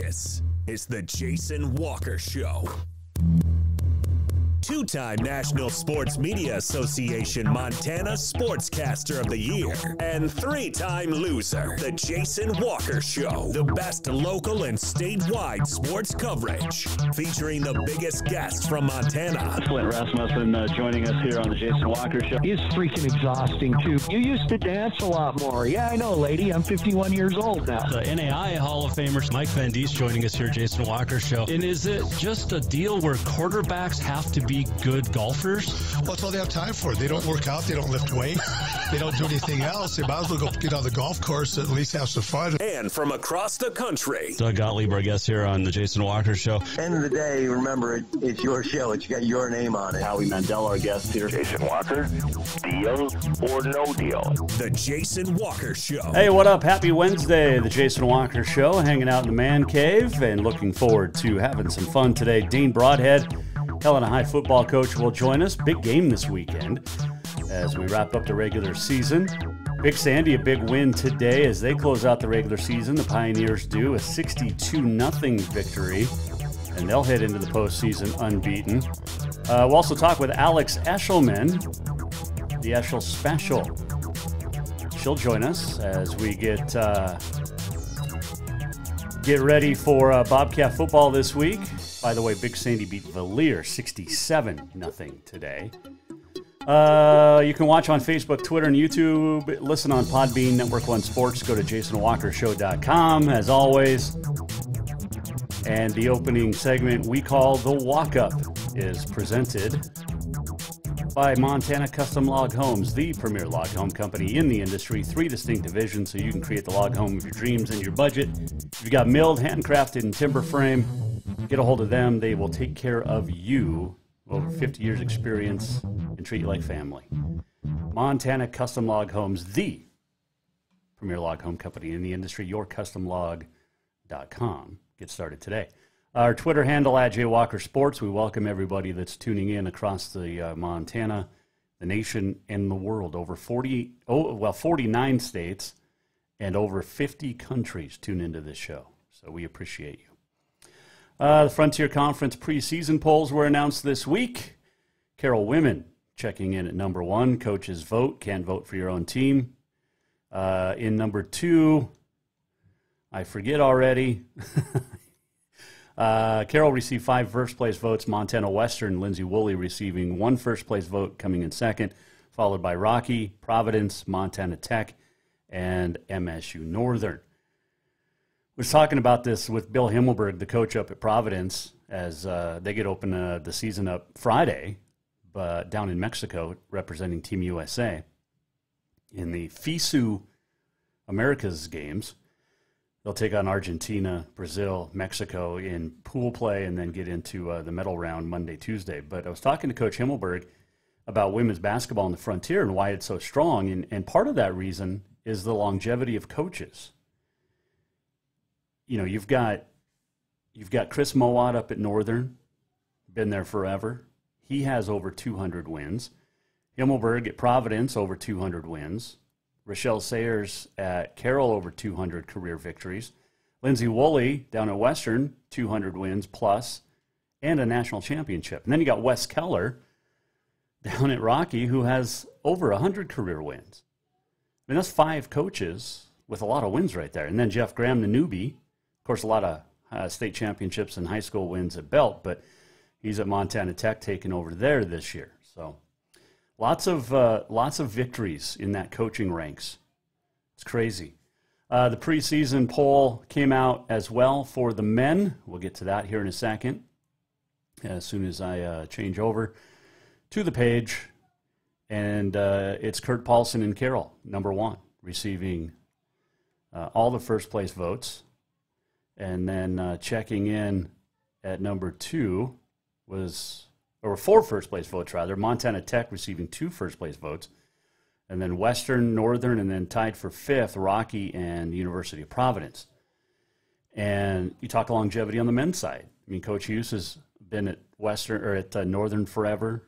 This is the Jason Walker Show. Two-time National Sports Media Association Montana Sportscaster of the Year and three-time loser, the Jason Walker Show. The best local and statewide sports coverage, featuring the biggest guests from Montana. Flint Rasmussen joining us here on the Jason Walker Show. He's freaking exhausting, too. You used to dance a lot more. Yeah, I know, lady. I'm 51 years old now. The NAI Hall of Famer Mike Van Diest joining us here, Jason Walker Show. And is it just a deal where quarterbacks have to be good golfers? Well, that's all they have time for. They don't work out. They don't lift weights. They don't do anything else. They might as well go get on the golf course and at least have some fun. And from across the country, Doug Gottlieb, our guest here on the Jason Walker Show. End of the day, remember, it's your show. It's got your name on it. Howie Mandel, our guest here. Jason Walker, deal or no deal? The Jason Walker Show. Hey, what up? Happy Wednesday. The Jason Walker Show, hanging out in the man cave and looking forward to having some fun today. Dane Broadhead, Helena High football coach, will join us. Big game this weekend as we wrap up the regular season. Big Sandy, a big win today as they close out the regular season. The Pioneers do a 62-0 victory, and they'll head into the postseason unbeaten. We'll also talk with Alex Eschelman, the Eschel Special. She'll join us as we get ready for Bobcat football this week. By the way, Big Sandy beat Valier 67-0 today. You can watch on Facebook, Twitter, and YouTube. Listen on Podbean, Network One Sports. Go to jasonwalkershow.com, as always. And the opening segment we call The Walk-Up is presented by Montana Custom Log Homes, the premier log home company in the industry. 3 distinct divisions so you can create the log home of your dreams and your budget. If you've got milled, handcrafted, and timber frame, get a hold of them. They will take care of you. Over 50 years experience and treat you like family. Montana Custom Log Homes, the premier log home company in the industry. yourcustomlog.com. Get started today. Our Twitter handle at JWalkerSports. We welcome everybody that's tuning in across the Montana, the nation, and the world. Over 49 states and over 50 countries tune into this show. So we appreciate you. The Frontier Conference preseason polls were announced this week. Carroll women checking in at number 1. Coaches vote. Can't vote for your own team. In number 2, I forget already. Carroll received 5 first-place votes. Montana Western, Lindsay Woolley receiving 1 first-place vote, coming in second, followed by Rocky, Providence, Montana Tech, and MSU Northern. Was talking about this with Bill Himmelberg, the coach up at Providence, as they get open the season up Friday, but down in Mexico, representing Team USA in the FISU Americas games. They'll take on Argentina, Brazil, Mexico in pool play, and then get into the medal round Monday, Tuesday. But I was talking to Coach Himmelberg about women's basketball in the Frontier and why it's so strong, and part of that reason is the longevity of coaches. You know, you've got Chris Mowat up at Northern, been there forever. He has over 200 wins. Himmelberg at Providence, over 200 wins. Rochelle Sayers at Carroll, over 200 career victories. Lindsay Woolley down at Western, 200 wins plus, and a national championship. And then you got Wes Keller down at Rocky, who has over 100 career wins. I mean, that's 5 coaches with a lot of wins right there. And then Jeff Graham, the newbie. Of course, a lot of state championships and high school wins at Belt, but he's at Montana Tech taking over there this year. So lots of victories in that coaching ranks. It's crazy. The preseason poll came out as well for the men. We'll get to that here in a second as soon as I change over to the page. And it's Kurt Paulson and Carroll, number 1, receiving all the first-place votes. And then checking in at number 2 was, or 4 first-place votes, rather. Montana Tech receiving 2 first-place votes. And then Western, Northern, and then tied for 5th, Rocky and the University of Providence. And you talk longevity on the men's side. I mean, Coach Hughes has been at Western or at Northern forever.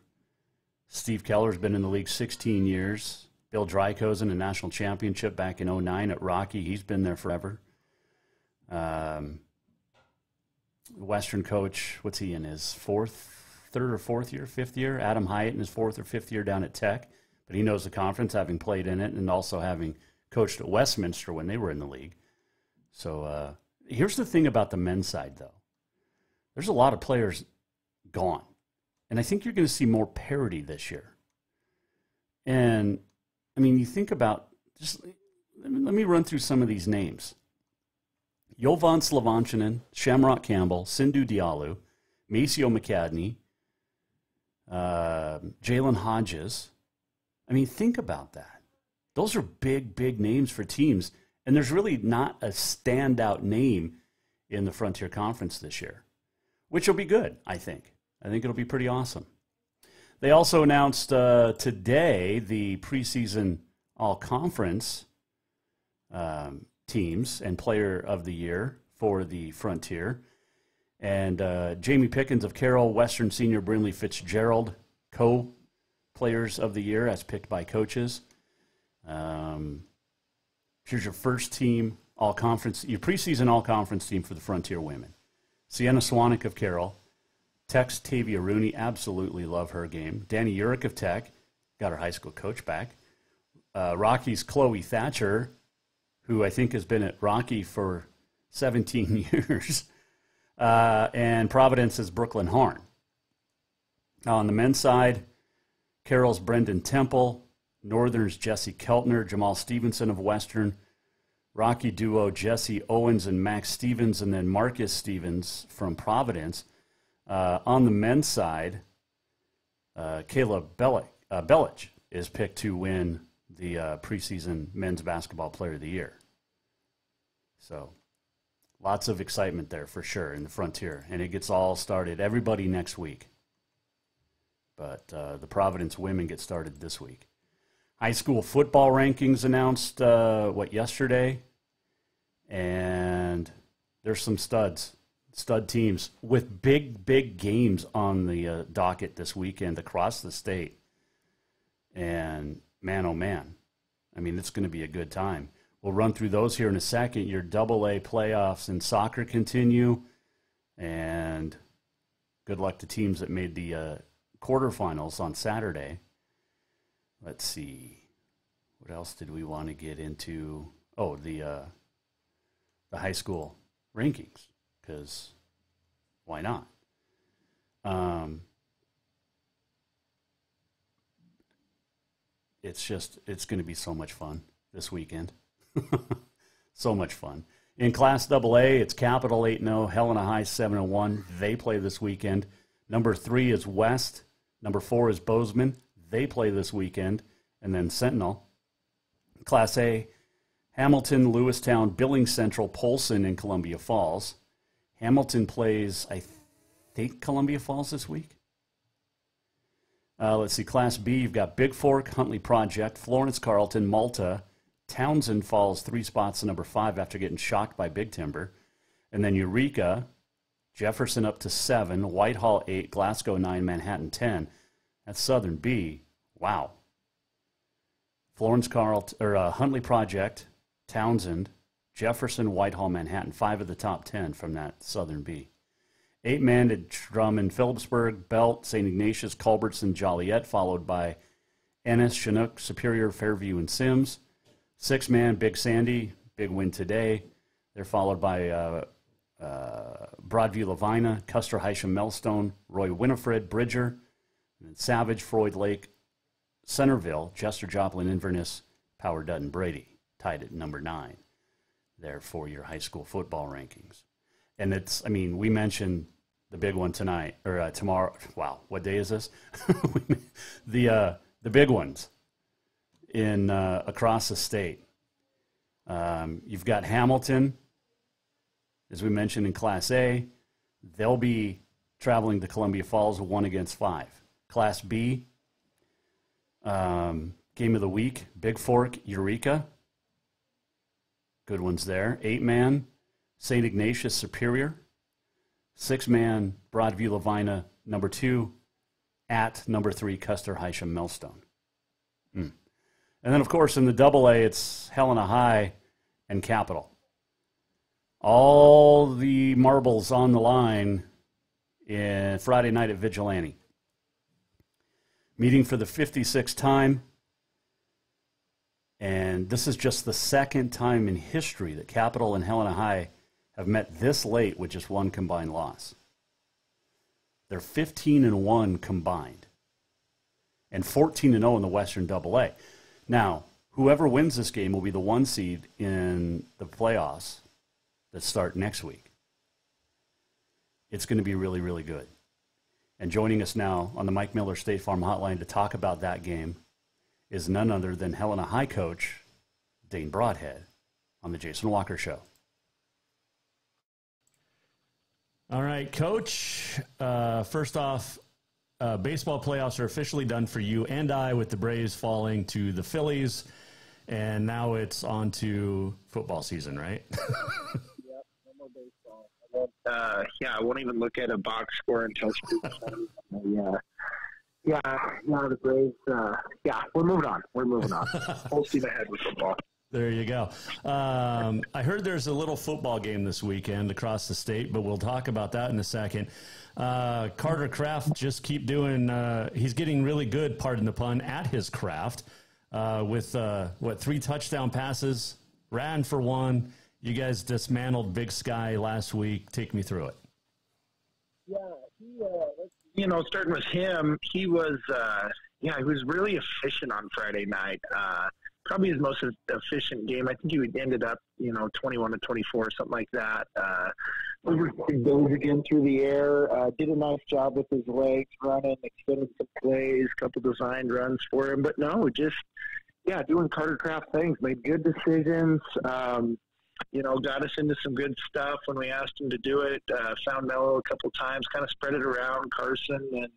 Steve Keller's been in the league 16 years. Bill Drykosen, a national championship back in 2009 at Rocky. He's been there forever. Western coach, what's he in his third or fourth year, fifth year? Adam Hyatt in his fourth or fifth year down at Tech. But he knows the conference, having played in it and also having coached at Westminster when they were in the league. So here's the thing about the men's side, though. There's a lot of players gone. And I think you're going to see more parity this year. And, I mean, you think about, just let me run through some of these names. Jovan Slovanchinen, Shamrock Campbell, Sindhu Diallo, Maceo McCadney, Jalen Hodges. I mean, think about that. Those are big, big names for teams. And there's really not a standout name in the Frontier Conference this year, which will be good, I think. I think it'll be pretty awesome. They also announced today the preseason all-conference teams and player of the year for the Frontier. And Jamie Pickens of Carroll, Western Senior Brinley Fitzgerald, co-players of the year as picked by coaches. Here's your first team all-conference, your preseason all-conference team for the Frontier women. Sienna Swanek of Carroll, Tech's Tavia Rooney, absolutely love her game. Danny Urich of Tech, got her high school coach back. Rocky's Chloe Thatcher, who I think has been at Rocky for 17 years. And Providence's Brooklyn Harn. On the men's side, Carroll's Brendan Temple, Northern's Jesse Keltner, Jamal Stevenson of Western, Rocky duo Jesse Owens and Max Stevens, and then Marcus Stevens from Providence. On the men's side, Caleb Bellich is picked to win the preseason men's basketball player of the year. So lots of excitement there for sure in the Frontier, and it gets all started, everybody next week. But the Providence women get started this week. High school football rankings announced, yesterday? And there's some stud teams with big, big games on the docket this weekend across the state. And man, oh man, I mean, it's going to be a good time. We'll run through those here in a second. Your AA playoffs in soccer continue. And good luck to teams that made the quarterfinals on Saturday. Let's see. What else did we want to get into? Oh, the high school rankings, because why not? It's going to be so much fun this weekend. So much fun. In Class AA, it's Capital 8-0, Helena High 7-1. They play this weekend. Number 3 is West. Number 4 is Bozeman. They play this weekend. And then Sentinel. Class A, Hamilton, Lewistown, Billings Central, Polson, and Columbia Falls. Hamilton plays, I think, Columbia Falls this week. Let's see, Class B, you've got Big Fork, Huntley Project, Florence Carlton, Malta. Townsend falls 3 spots to number 5 after getting shocked by Big Timber. And then Eureka, Jefferson up to 7, Whitehall 8, Glasgow 9, Manhattan 10. That's Southern B. Wow. Florence Carlton, or Huntley Project, Townsend, Jefferson, Whitehall, Manhattan, 5 of the top 10 from that Southern B. 8-man to Drummond, Phillipsburg, Belt, St. Ignatius, Culbertson, Joliet, followed by Ennis, Chinook, Superior, Fairview, and Sims. 6-man, Big Sandy, big win today. They're followed by Broadview, Lavina, Custer, Hysham, Melstone, Roy Winifred, Bridger, and then Savage, Freud Lake, Centerville, Chester, Joplin, Inverness, Power, Dutton, Brady, tied at number 9 there for your high school football rankings. And it's, I mean, we mentioned the big one tonight, or tomorrow. Wow, what day is this? The big ones in across the state. You've got Hamilton, as we mentioned in Class A. They'll be traveling to Columbia Falls, 1 against 5. Class B, game of the week, Big Fork, Eureka. Good ones there. 8-man, St. Ignatius, Superior. 6-man, Broadview, Lavina, number 2, at number 3, Custer, Hysham, Melstone. And then, of course, in the AA, it's Helena High and Capital. All the marbles on the line in Friday night at Vigilante. Meeting for the 56th time. And this is just the second time in history that Capital and Helena High have met this late with just one combined loss. They're 15-1 combined. And 14-0 in the Western AA. Now, whoever wins this game will be the 1 seed in the playoffs that start next week. It's going to be really, really good. And joining us now on the Mike Miller State Farm Hotline to talk about that game is none other than Helena High coach Dane Broadhead on the Jason Walker Show. All right, Coach. First off, baseball playoffs are officially done for you and I, with the Braves falling to the Phillies, and now it's on to football season, right? Yep, no more baseball. I won't even look at a box score until the Braves. We're moving on. Full steam ahead with football. There you go. I heard there's a little football game this weekend across the state, but we'll talk about that in a second. Carter Kraft just keep doing, he's getting really good, pardon the pun, at his craft with, 3 touchdown passes, ran for 1. You guys dismantled Big Sky last week. Take me through it. Yeah, starting with him, he was really efficient on Friday night. Probably his most efficient game. I think he ended up, 21-24, something like that. Over 3 goals again through the air. Did a nice job with his legs, running, extended some plays, couple designed runs for him. But no, doing Carter Kraft things. Made good decisions. Got us into some good stuff when we asked him to do it. Found Mello a couple times, kind of spread it around. Carson and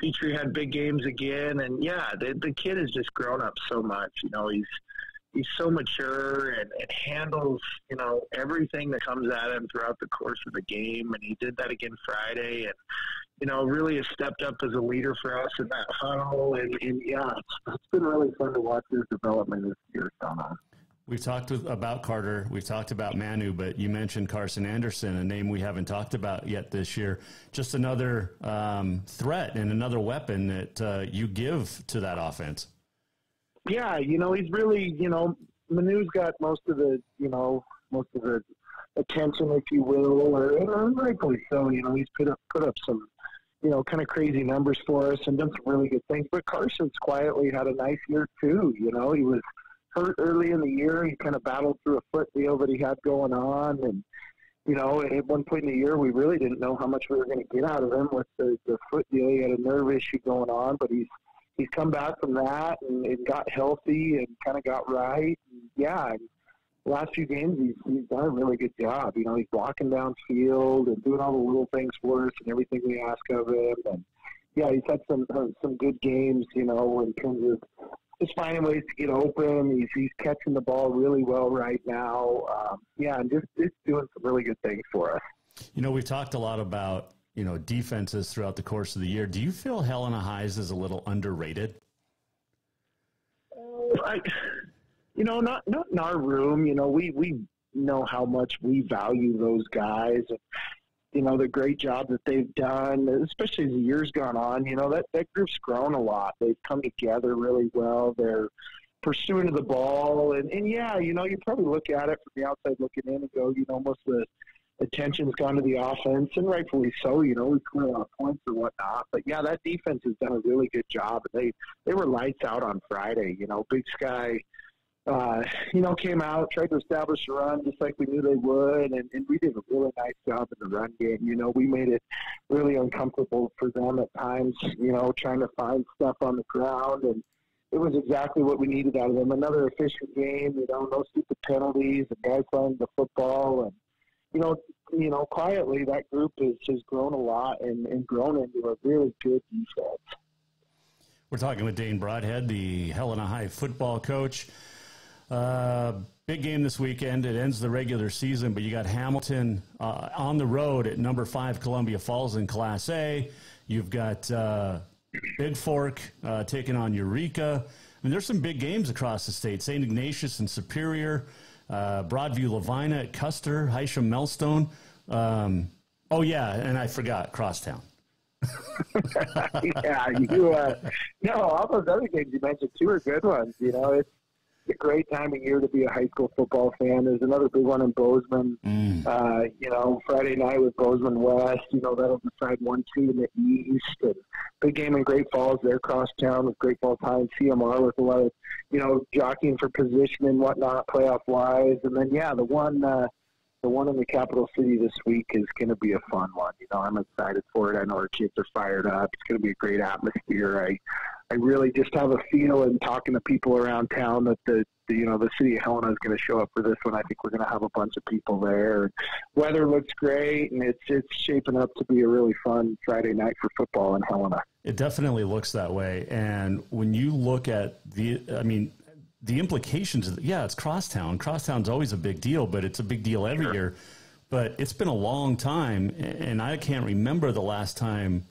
Petrie had big games again. And, the kid has just grown up so much. He's so mature and handles, everything that comes at him throughout the course of the game. And he did that again Friday. And, really has stepped up as a leader for us in that huddle. And it's been really fun to watch his development this year, Donna. We've talked about Carter. We've talked about Manu, but you mentioned Carson Anderson, a name we haven't talked about yet this year. Just another threat and another weapon that you give to that offense. Yeah, he's really, Manu's got most of the attention, if you will, and rightfully so. He's put up some, kind of crazy numbers for us and done some really good things. But Carson's quietly had a nice year too. He was hurt early in the year. He kind of battled through a foot deal that he had going on. And, at one point in the year, we really didn't know how much we were going to get out of him with the foot deal. He had a nerve issue going on, but he's come back from that and got healthy and kind of got right. And, the last few games, he's done a really good job. He's blocking downfield and doing all the little things for us and everything we ask of him. And, he's had some good games, in terms of just finding ways to get open. He's catching the ball really well right now. And just doing some really good things for us. We've talked a lot about, defenses throughout the course of the year. Do you feel Helena High's is a little underrated? Not in our room. We know how much we value those guys. And, the great job that they've done, especially as the year's gone on. That group's grown a lot. They've come together really well. They're pursuing the ball. And you probably look at it from the outside looking in and go, most of the attention's gone to the offense, and rightfully so. We clear a lot of points and whatnot. But, that defense has done a really good job. They were lights out on Friday. Big Sky came out, tried to establish a run just like we knew they would, and we did a really nice job in the run game. We made it really uncomfortable for them at times, trying to find stuff on the ground, and it was exactly what we needed out of them. Another efficient game, no stupid penalties, and guys playing the football, and quietly that group has grown a lot and grown into a really good defense. We're talking with Dane Broadhead, the Helena High football coach. Big game this weekend. It ends the regular season, but you got Hamilton on the road at number 5 Columbia Falls in Class A. You've got Big Fork taking on Eureka. I mean, there's some big games across the state. St. Ignatius and Superior. Broadview Lavina at Custer, Hysham Melstone. Oh, yeah, and I forgot Crosstown. Yeah, no, all those other games you mentioned, too, are good ones. You know, it's a great time of year to be a high school football fan. There's another big one in Bozeman. You know, Friday night with Bozeman West. You know, that'll decide 1-2 in the East. And big game in Great Falls there, Crosstown with Great Falls High and CMR with a lot of, you know, jockeying for position and whatnot, playoff-wise. And then, yeah, the one in the capital city this week is going to be a fun one. You know, I'm excited for it. I know our kids are fired up. It's going to be a great atmosphere. I really just have a feel in talking to people around town that the city of Helena is going to show up for this one. I think we're going to have a bunch of people there. Weather looks great, and it's shaping up to be a really fun Friday night for football in Helena. It definitely looks that way. And when you look at the implications of it's Crosstown. Crosstown's always a big deal, but it's a big deal every year. But it's been a long time, and I can't remember the last time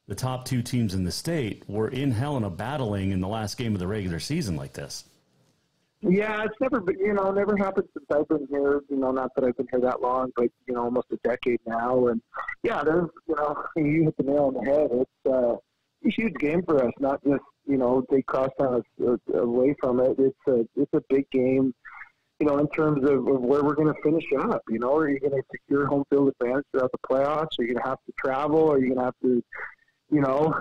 the top two teams in the state were in Helena battling in the last game of the regular season like this. Yeah, it's never happened since I've been here. You know, not that I've been here that long, but, you know, almost a decade now. And, yeah, there's, you know, you hit the nail on the head. It's a huge game for us, not just, you know, take Crosstown away from it. It's a big game, you know, in terms of where we're going to finish up. You know, are you going to secure home field advantage throughout the playoffs? Are you going to have to travel? Are you going to have to, you know,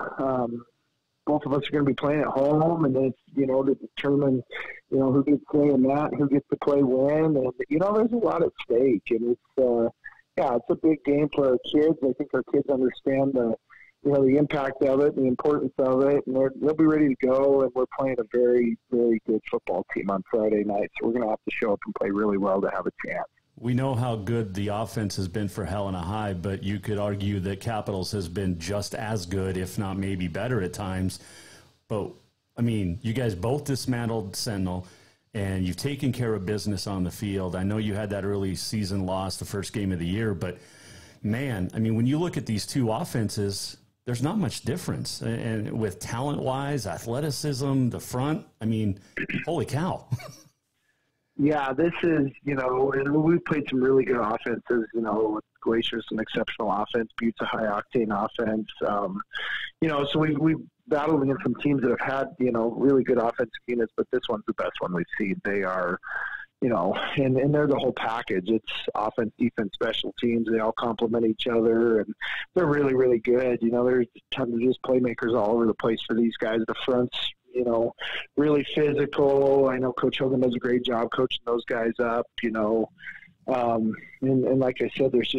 both of us are going to be playing at home, and then it's, you know, to determine, you know, who gets to play in that, who gets to play when, and, you know, there's a lot at stake, and it's a big game for our kids. I think our kids understand the impact of it, the importance of it, and they'll be ready to go, and we're playing a very, very good football team on Friday night, so we're going to have to show up and play really well to have a chance. We know how good the offense has been for Helena High, but you could argue that Capitals has been just as good, if not maybe better at times. But, I mean, you guys both dismantled Sentinel, and you've taken care of business on the field. I know you had that early season loss the first game of the year, but, man, I mean, when you look at these two offenses, there's not much difference. And with talent-wise, athleticism, the front, I mean, holy cow. Yeah, this is, you know, and we've played some really good offenses, you know, Glacier's an exceptional offense, Butte's a high-octane offense. You know, so we've battled against some teams that have had, you know, really good offensive units, but this one's the best one we've seen. They are, you know, and they're the whole package. It's offense, defense, special teams. They all complement each other, and they're really, really good. You know, there's tons of just playmakers all over the place for these guys. The front's, you know, really physical. I know Coach Hogan does a great job coaching those guys up, you know. And like I said, there's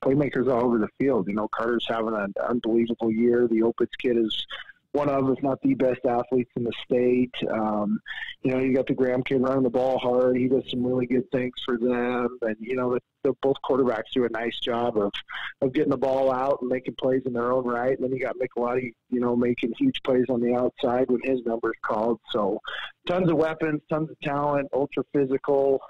playmakers all over the field. You know, Carter's having an unbelievable year. The Opitz kid is one of, if not the best athletes in the state. You know, you got the Graham kid running the ball hard. He does some really good things for them. And, you know, both quarterbacks do a nice job of getting the ball out and making plays in their own right. And then you got Michelotti, you know, making huge plays on the outside when his number's called. So tons of weapons, tons of talent, ultra physical.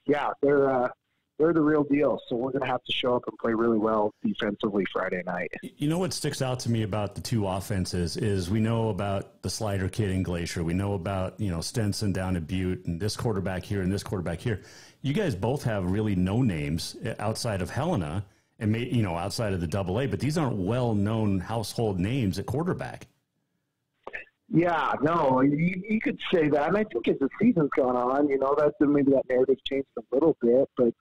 Yeah, they're the real deal. So we're going to have to show up and play really well defensively Friday night. You know what sticks out to me about the two offenses is we know about the slider kid in Glacier. We know about, you know, Stenson down at Butte and this quarterback here and this quarterback here. You guys both have really no names outside of Helena and, you know, outside of the AA, but these aren't well-known household names at quarterback. Yeah, no, you could say that. And I think as the season's gone on, you know, maybe that narrative changed a little bit, but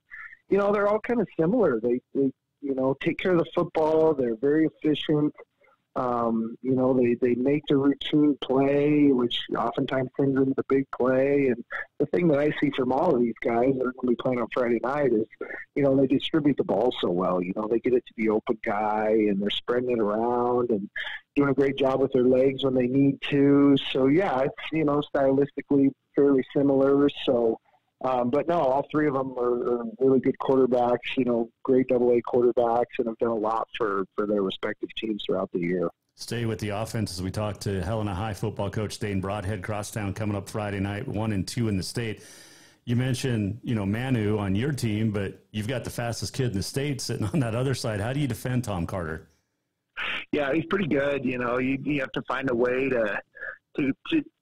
you know, they're all kind of similar. They you know, take care of the football. They're very efficient. You know, they make the routine play, which oftentimes turns into the big play. And the thing that I see from all of these guys that are going to be playing on Friday night is, you know, they distribute the ball so well. You know, they get it to the open guy, and they're spreading it around and doing a great job with their legs when they need to. So, yeah, it's, you know, stylistically fairly similar. So, but no, all three of them are really good quarterbacks, you know, great AA quarterbacks, and have done a lot for their respective teams throughout the year. Stay with the offense as we talk to Helena High football coach Dane Broadhead. Crosstown coming up Friday night, 1-2 in the state. You mentioned, you know, Manu on your team, but you've got the fastest kid in the state sitting on that other side. How do you defend Tom Carter? Yeah, he's pretty good. You know, you have to find a way to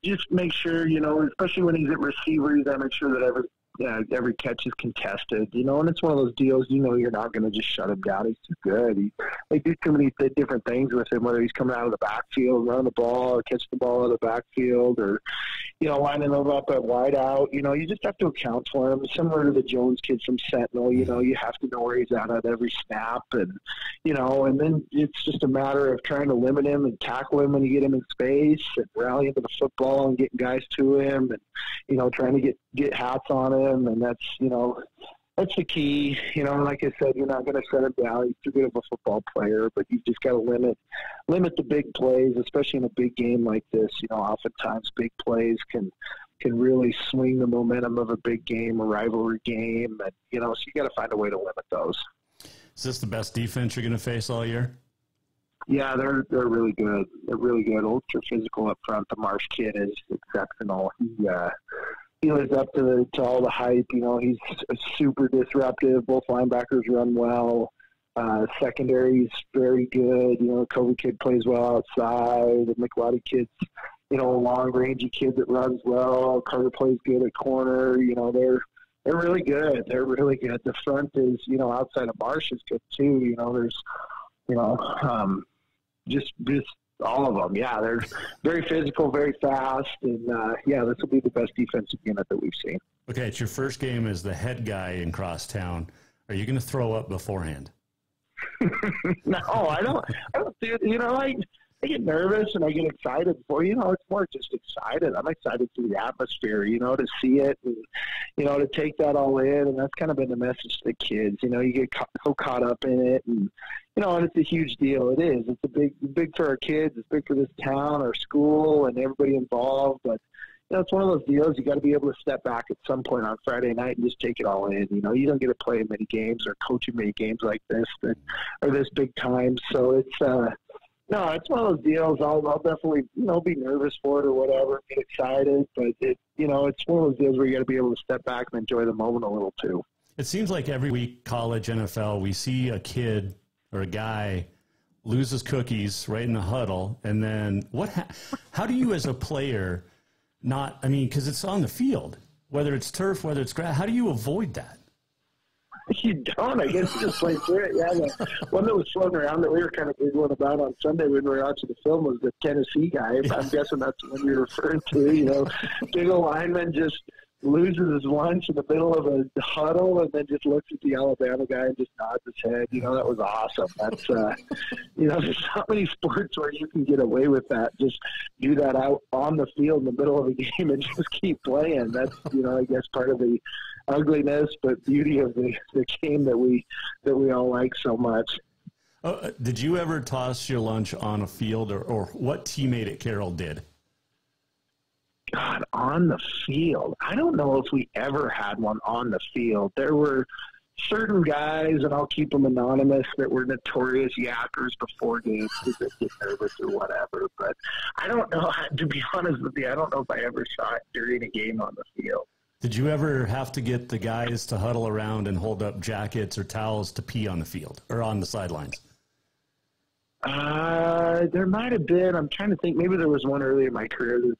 just make sure, you know, especially when he's at receiver, you got to make sure that every catch is contested, and it's one of those deals, you're not going to just shut him down. He's too good. They do too many different things with him, whether he's coming out of the backfield, running the ball, or catching the ball out of the backfield, or, lining them up at wide out. You just have to account for him. Similar to the Jones kid from Sentinel, you have to know where he's at every snap. And, and then it's just a matter of trying to limit him and tackle him when you get him in space and rally him to the football and getting guys to him and, trying to get hats on him. And that's, that's the key. Like I said, you're not going to shut him down. He's too good of a football player, but you've just got to limit the big plays, especially in a big game like this. Oftentimes big plays can really swing the momentum of a big game, a rivalry game. And, so you got to find a way to limit those. Is this the best defense you're going to face all year? Yeah, they're really good. They're really good. Ultra physical up front. The Marsh kid is exceptional. He lives up to all the hype. He's super disruptive. Both linebackers run well. Secondary's very good. Kobe kid plays well outside. The McWadi kid's, a long rangey kid that runs well. Carter plays good at corner. They're really good. They're really good. The front is, outside of Marsh is good too. There's, just all of them. Yeah, they're very physical, very fast, and this will be the best defensive unit that we've seen. Okay, it's your first game as the head guy in Crosstown. Are you going to throw up beforehand? No, I don't do. I get nervous and I get excited for, it's more just excited. I'm excited for the atmosphere, to see it and, to take that all in. And that's kind of been the message to the kids. You get so caught up in it and, and it's a huge deal. It is. It's big for our kids. It's big for this town, our school, and everybody involved. But, it's one of those deals. You got to be able to step back at some point on Friday night and just take it all in. You don't get to play many games or coach in many games like this that are this big time. So it's, no, it's one of those deals. I'll definitely, be nervous for it or whatever, get excited. But it's one of those deals where you got to be able to step back and enjoy the moment a little too. It seems like every week, college, NFL, we see a kid or a guy lose his cookies right in the huddle. And then how do you as a player because it's on the field, whether it's turf, whether it's grass, how do you avoid that? You don't. I guess you just play through it. Yeah, the one that was floating around that we were kind of big one about on Sunday when we were watching the film was the Tennessee guy. I'm guessing that's the one you're referring to. Big old lineman just loses his lunch in the middle of a huddle and then just looks at the Alabama guy and just nods his head. That was awesome. That's, there's not many sports where you can get away with that. Just do that out on the field in the middle of a game and just keep playing. That's, I guess part of the ugliness but beauty of the game that we all like so much. Did you ever toss your lunch on a field or what teammate at Carroll did? God, on the field. I don't know if we ever had one on the field. There were certain guys, and I'll keep them anonymous, that were notorious yackers before games because they get nervous or whatever. But I don't know. To be honest with you, I don't know if I ever saw it during a game on the field. Did you ever have to get the guys to huddle around and hold up jackets or towels to pee on the field or on the sidelines? There might have been. I'm trying to think. Maybe there was one early in my career that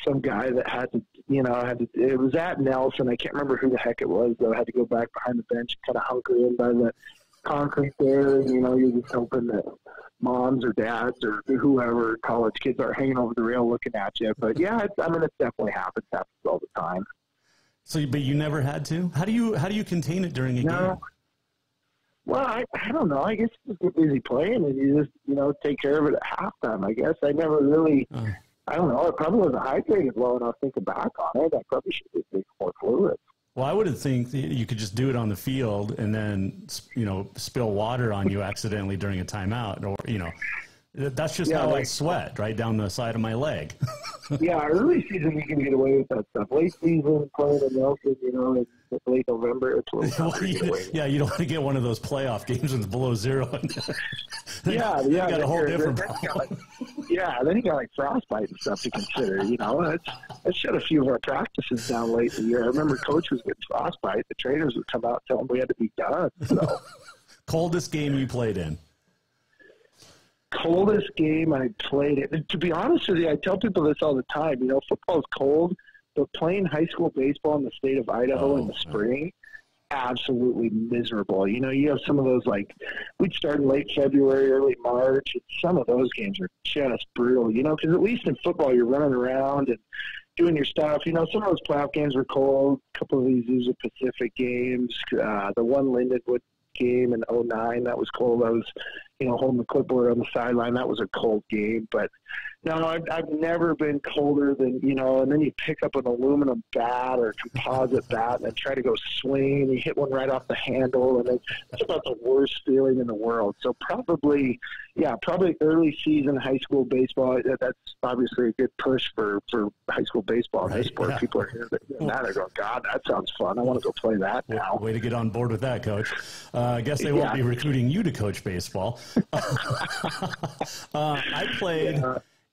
some guy that had to, it was at Nelson. I can't remember who the heck it was, though. I had to go back behind the bench, kind of hunker in by the concrete there. You're just hoping that moms or dads or whoever, college kids, are hanging over the rail looking at you. But yeah, it definitely happens all the time. So, but you never had to? How do you contain it during a game? Well, I don't know. I guess you just get busy playing and you just, take care of it at halftime, I guess. I never really, I don't know. It probably wasn't hydrated well enough thinking back on it. I probably should have been more fluid. Well, I would think you could just do it on the field and then, spill water on you accidentally during a timeout. Or, that's just how I sweat right down the side of my leg. Yeah, early season you can get away with that stuff. Late season, playing in Nelson, in late November, it's a little tougher to get away with. Yeah, you don't want to get one of those playoff games when it's below zero. Yeah. You got a whole different problem. Then you got frostbite and stuff to consider. That shut a few of our practices down late in the year. I remember coach was getting frostbite. The trainers would come out and tell him we had to be done. So. Coldest game you played in? Coldest game I played in. To be honest with you, I tell people this all the time. Football's cold, But playing high school baseball in the state of Idaho in the spring, absolutely miserable. You know, you have some of those, like, we'd start in late February, early March, and some of those games are just brutal, you know, because at least in football you're running around and doing your stuff. You know, some of those playoff games were cold. A couple of these Azusa Pacific games, the one Lindenwood game in 2009, that was cold. I was, you know, holding the clipboard on the sideline. That was a cold game. But no, I've never been colder than, you know, and then you pick up an aluminum bat or composite bat and then try to go swing and you hit one right off the handle, and it's about the worst feeling in the world. So probably early season high school baseball. That's obviously a good push for high school baseball in this sport. Yeah. People are hearing that. They're going, God, that sounds fun. I want to go play that now. Way to get on board with that, Coach. I guess they won't be recruiting you to coach baseball. I played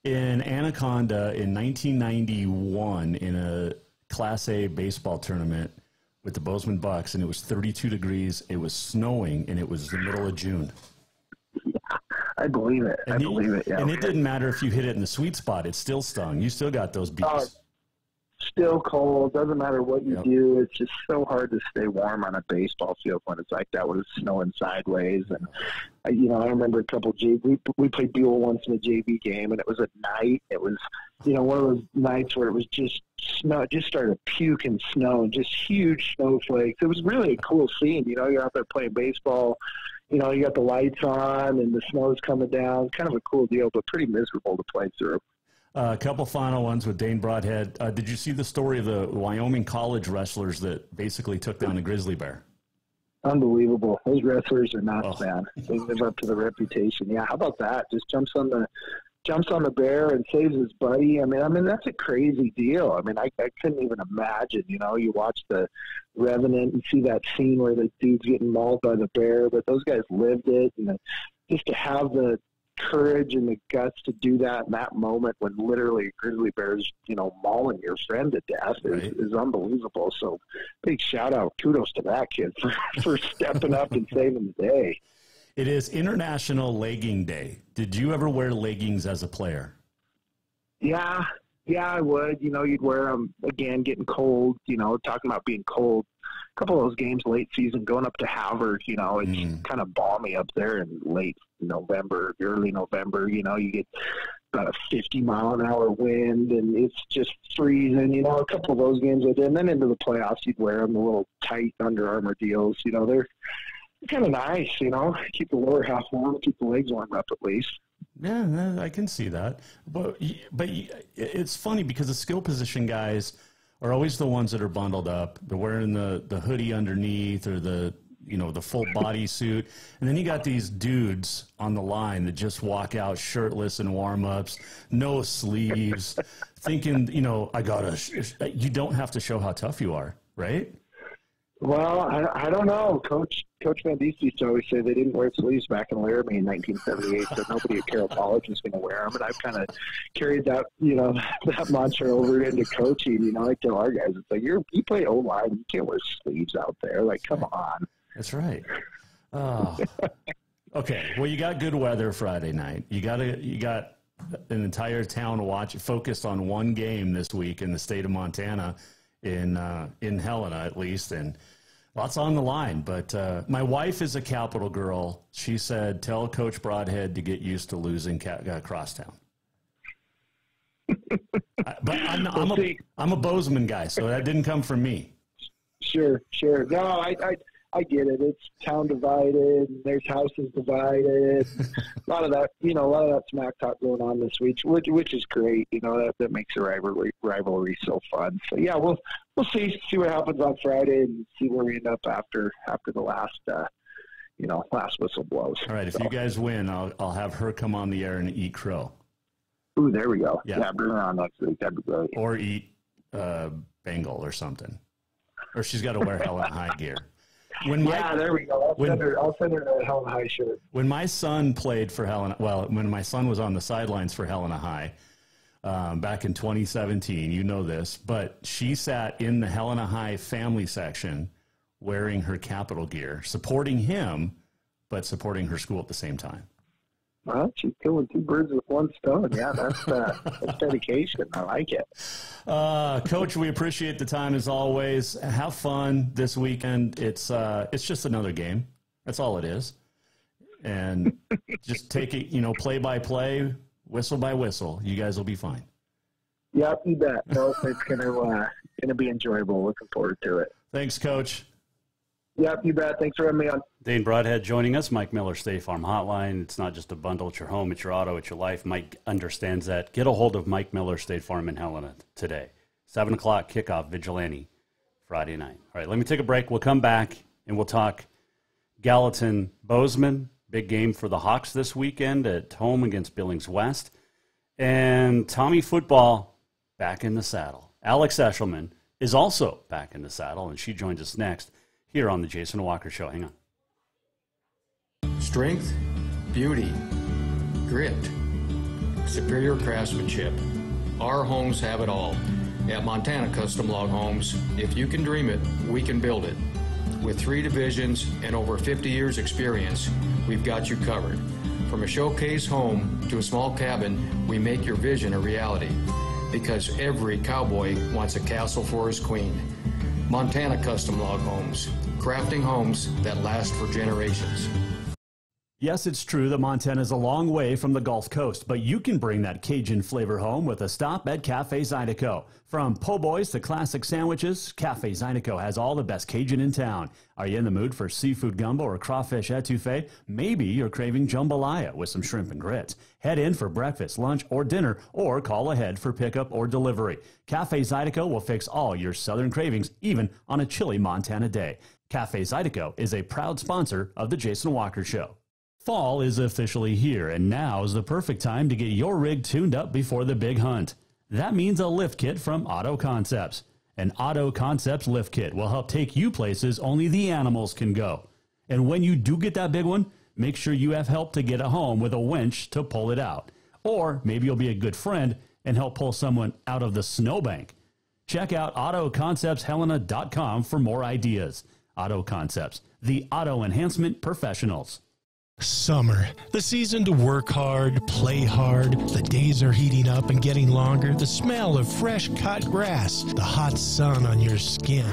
in Anaconda in 1991 in a Class A baseball tournament with the Bozeman Bucks, and it was 32 degrees. It was snowing, and it was the middle of June. I believe it. Yeah, and it didn't matter if you hit it in the sweet spot. It still stung. You still got those beats. Still cold. Doesn't matter what you do. It's just so hard to stay warm on a baseball field when it's like that, when it's snowing sideways. And you know, I remember a couple we played Buell once in a JV game, and it was at night. It was, you know, one of those nights where it was just snow. It just started puking snow and just huge snowflakes. It was really a cool scene. You know, you're out there playing baseball. You know, you got the lights on and the snow's coming down. Kind of a cool deal, but pretty miserable to play through. A couple final ones with Dane Broadhead. Did you see the story of the Wyoming college wrestlers that basically took down a grizzly bear? Unbelievable. Those wrestlers are nuts, man. They live up to the reputation. Yeah, how about that? Just jumps on the bear and saves his buddy. I mean, that's a crazy deal. I mean, I couldn't even imagine. You know, you watch the Revenant and see that scene where the dude's getting mauled by the bear, but those guys lived it. And just to have the courage and the guts to do that in that moment when literally a grizzly bear is, you know, mauling your friend to death is unbelievable. So big shout out, kudos to that kid for stepping up and saving the day. It is International Legging Day. Did you ever wear leggings as a player? Yeah, I would. You know, you'd wear them, again, getting cold, you know, talking about being cold. A couple of those games late season, going up to Havard, you know, it's kind of balmy up there in late November, early November. You know, you get about a 50-mile-an-hour wind, and it's just freezing. You know, a couple of those games I did. And then into the playoffs, you'd wear them, the little tight Under Armour deals. You know, they're kind of nice, you know, keep the lower half warm, keep the legs warm up at least. Yeah, I can see that. But it's funny because the skill position guys are always the ones that are bundled up. They're wearing the hoodie underneath or the full body suit. And then you got these dudes on the line that just walk out shirtless in warm-ups, no sleeves, thinking, you know, you don't have to show how tough you are, right? Well, I don't know. Coach Van Diest used to always say they didn't wear sleeves back in Laramie in 1978, so nobody at Carroll College was going to wear them. And I've kind of carried that, you know, that mantra over into coaching. You know, I tell our guys, it's like, you play O-line, you can't wear sleeves out there. Like, come on. That's right. Oh. Okay, well, you got good weather Friday night. You got an entire town focused on one game this week in the state of Montana. In Helena, at least, and lots on the line. But my wife is a Capital girl. She said, "Tell Coach Broadhead to get used to losing Crosstown." But I'm a Bozeman guy, so that didn't come from me. Sure. No, I get it. It's town divided. There's houses divided. a lot of that smack talk going on this week, which is great. You know, that makes the rivalry so fun. So yeah, we'll see what happens on Friday and see where we end up after the last whistle blows. All right, if you guys win, I'll have her come on the air and eat crow. Ooh, there we go. Yeah, bring her on next week. That'd be great. Or eat Bengal or something. Or she's got to wear Helena High gear. There we go. I'll send her a Helena High shirt. When my son played for when my son was on the sidelines for Helena High back in 2017, you know this, but she sat in the Helena High family section wearing her Capital gear, supporting him, but supporting her school at the same time. Well, she's killing two birds with one stone. Yeah, that's dedication. I like it. Coach, we appreciate the time as always. Have fun this weekend. It's just another game. That's all it is. And just take it, play by play, whistle by whistle. You guys will be fine. Yep, you bet. No, it's gonna be enjoyable. Looking forward to it. Thanks, Coach. Yep, you bet. Thanks for having me on. Dane Broadhead joining us, Mike Miller, State Farm Hotline. It's not just a bundle. It's your home, it's your auto, it's your life. Mike understands that. Get a hold of Mike Miller, State Farm in Helena today. 7 o'clock kickoff, Vigilante, Friday night. All right, let me take a break. We'll come back, and we'll talk Gallatin-Bozeman. Big game for the Hawks this weekend at home against Billings West. And Tommy football back in the saddle. Alex Eschelman is also back in the saddle, and she joins us next here on the Jason Walker Show. Hang on. Strength, beauty, grit, superior craftsmanship. Our homes have it all. At Montana Custom Log Homes, if you can dream it, we can build it. With 3 divisions and over 50 years experience, we've got you covered. From a showcase home to a small cabin, we make your vision a reality. Because every cowboy wants a castle for his queen. Montana Custom Log Homes, crafting homes that last for generations. Yes, it's true that Montana is a long way from the Gulf Coast, but you can bring that Cajun flavor home with a stop at Cafe Zydeco. From po' boys to classic sandwiches, Cafe Zydeco has all the best Cajun in town. Are you in the mood for seafood gumbo or crawfish etouffee? Maybe you're craving jambalaya with some shrimp and grits. Head in for breakfast, lunch, or dinner, or call ahead for pickup or delivery. Cafe Zydeco will fix all your southern cravings, even on a chilly Montana day. Cafe Zydeco is a proud sponsor of The Jason Walker Show. Fall is officially here, and now is the perfect time to get your rig tuned up before the big hunt. That means a lift kit from Auto Concepts. An Auto Concepts lift kit will help take you places only the animals can go. And when you do get that big one, make sure you have help to get it home with a winch to pull it out. Or maybe you'll be a good friend and help pull someone out of the snowbank. Check out AutoConceptsHelena.com for more ideas. Auto Concepts, the auto enhancement professionals. Summer, the season to work hard, play hard. The days are heating up and getting longer. The smell of fresh cut grass, the hot sun on your skin.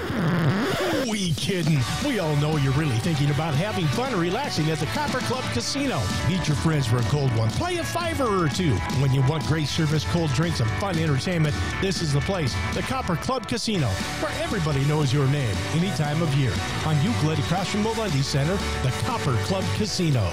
We kidding. We all know you're really thinking about having fun and relaxing at the Copper Club Casino. Meet your friends for a cold one. Play a $5 or $2. When you want great service, cold drinks, and fun entertainment, this is the place. The Copper Club Casino, where everybody knows your name any time of year. On Euclid, across from Molendi Center, the Copper Club Casino.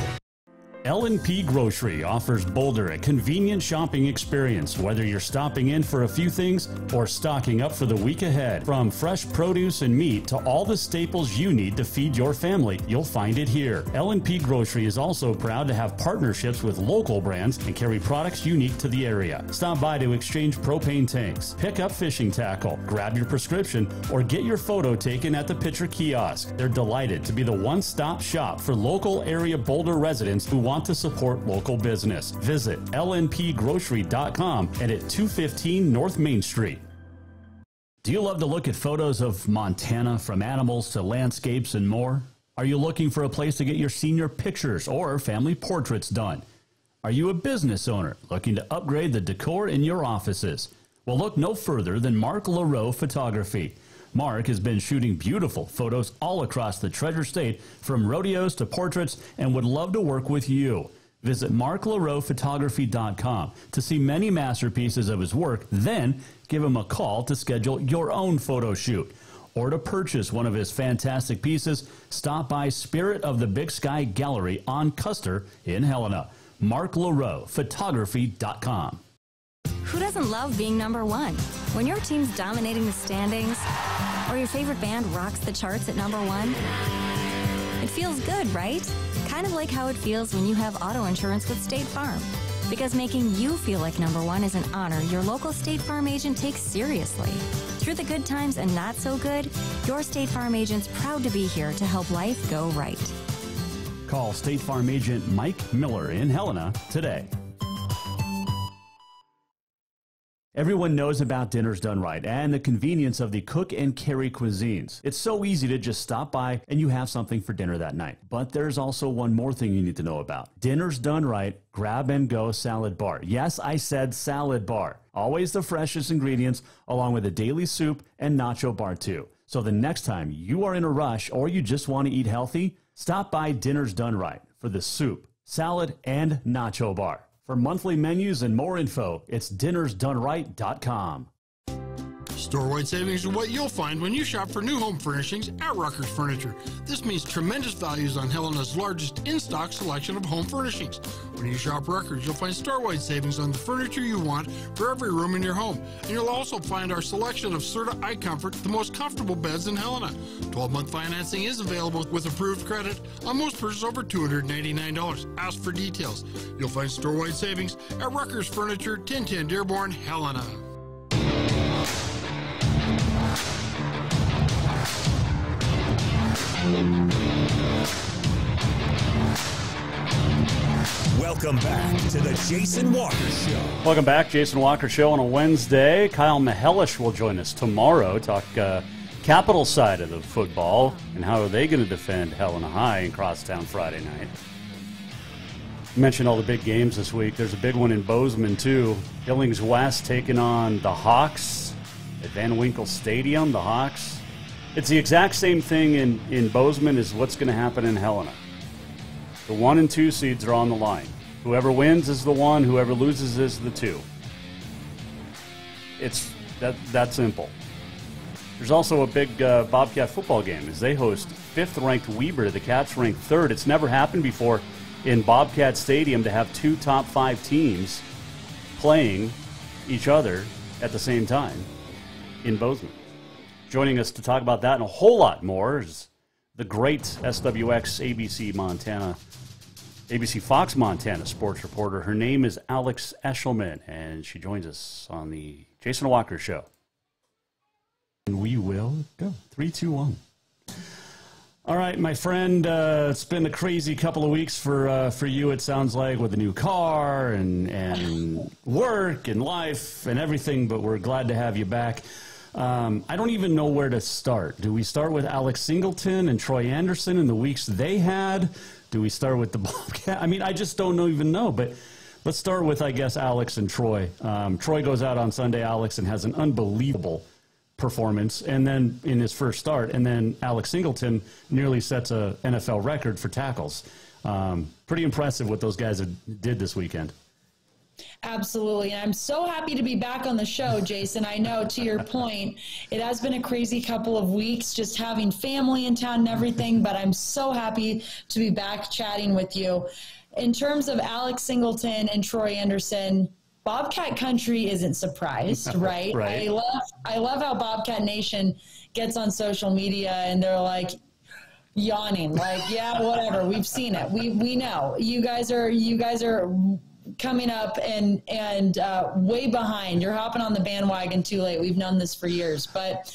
L&P Grocery offers Boulder a convenient shopping experience, whether you're stopping in for a few things or stocking up for the week ahead. From fresh produce and meat to all the staples you need to feed your family, you'll find it here. L&P Grocery is also proud to have partnerships with local brands and carry products unique to the area. Stop by to exchange propane tanks, pick up fishing tackle, grab your prescription, or get your photo taken at the Pitcher Kiosk. They're delighted to be the one-stop shop for local area Boulder residents who want to support local business. Visit lnpgrocery.com and at 215 North Main Street. Do you love to look at photos of Montana, from animals to landscapes and more? Are you looking for a place to get your senior pictures or family portraits done? Are you a business owner looking to upgrade the decor in your offices? Well, look no further than Mark LaRoe Photography. Mark has been shooting beautiful photos all across the Treasure State, from rodeos to portraits, and would love to work with you. Visit marklaroephotography.com to see many masterpieces of his work, then give him a call to schedule your own photo shoot. Or to purchase one of his fantastic pieces, stop by Spirit of the Big Sky Gallery on Custer in Helena. marklaroephotography.com. Who doesn't love being number one? When your team's dominating the standings, or your favorite band rocks the charts at number one, it feels good, right? Kind of like how it feels when you have auto insurance with State Farm. Because making you feel like number one is an honor your local State Farm agent takes seriously. Through the good times and not so good, your State Farm agent's proud to be here to help life go right. Call State Farm agent Mike Miller in Helena today. Everyone knows about Dinners Done Right and the convenience of the cook and carry cuisines. It's so easy to just stop by and you have something for dinner that night. But there's also one more thing you need to know about. Dinners Done Right Grab and Go Salad Bar. Yes, I said salad bar. Always the freshest ingredients along with a daily soup and nacho bar too. So the next time you are in a rush or you just want to eat healthy, stop by Dinners Done Right for the soup, salad, and nacho bar. For monthly menus and more info, it's dinnersdoneright.com. Store-wide savings are what you'll find when you shop for new home furnishings at Rucker's Furniture. This means tremendous values on Helena's largest in-stock selection of home furnishings. When you shop Rucker's, you'll find store-wide savings on the furniture you want for every room in your home. And you'll also find our selection of Serta iComfort, the most comfortable beds in Helena. 12-month financing is available with approved credit on most purchases over $289. Ask for details. You'll find store-wide savings at Rucker's Furniture, 1010 Dearborn, Helena. Welcome back to the Jason Walker Show. Welcome back, Jason Walker Show on a Wednesday. Kyle Mihelish will join us tomorrow, talk capital side of the football and how are they going to defend Helena High in Crosstown Friday night. You mentioned all the big games this week. There's a big one in Bozeman, too. Billings West taking on the Hawks at Van Winkle Stadium. The Hawks. It's the exact same thing in Bozeman as what's going to happen in Helena. The 1 and 2 seeds are on the line. Whoever wins is the 1. Whoever loses is the 2. It's that simple. There's also a big Bobcat football game as they host 5th-ranked Weber. The Cats ranked 3rd. It's never happened before in Bobcat Stadium to have 2 top 5 teams playing each other at the same time in Bozeman. Joining us to talk about that and a whole lot more is the great SWX ABC Fox Montana sports reporter. Her name is Alex Eschelman, and she joins us on the Jason Walker Show. And we will go 3, 2, 1. All right, my friend, it's been a crazy couple of weeks for you, it sounds like, with a new car and work and life and everything, but we're glad to have you back. I don't even know where to start. Do we start with Alex Singleton and Troy Anderson and the weeks they had? Do we start with the Bobcat? I mean, I just don't even know, but let's start with, I guess, Alex and Troy. Troy goes out on Sunday, Alex, and has an unbelievable performance, and then in his first start, and then Alex Singleton nearly sets a NFL record for tackles. Pretty impressive what those guys did this weekend. Absolutely. And I'm so happy to be back on the show, Jason. I know, to your point, it has been a crazy couple of weeks just having family in town and everything, but I'm so happy to be back chatting with you. In terms of Alex Singleton and Troy Anderson, Bobcat Country isn't surprised, right? Right. I love how Bobcat Nation gets on social media and they're like yawning, like, yeah, whatever. We've seen it. We know you guys are coming up and way behind. You're hopping on the bandwagon too late. We've known this for years, but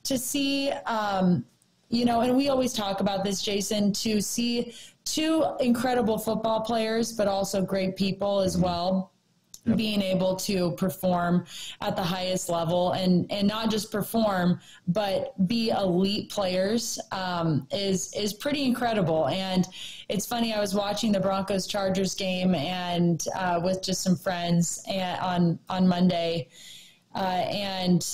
to see, and we always talk about this, Jason, to see 2 incredible football players, but also great people as well. Yep. Being able to perform at the highest level and not just perform, but be elite players is pretty incredible. And it's funny, I was watching the Broncos-Chargers game and with just some friends on Monday, and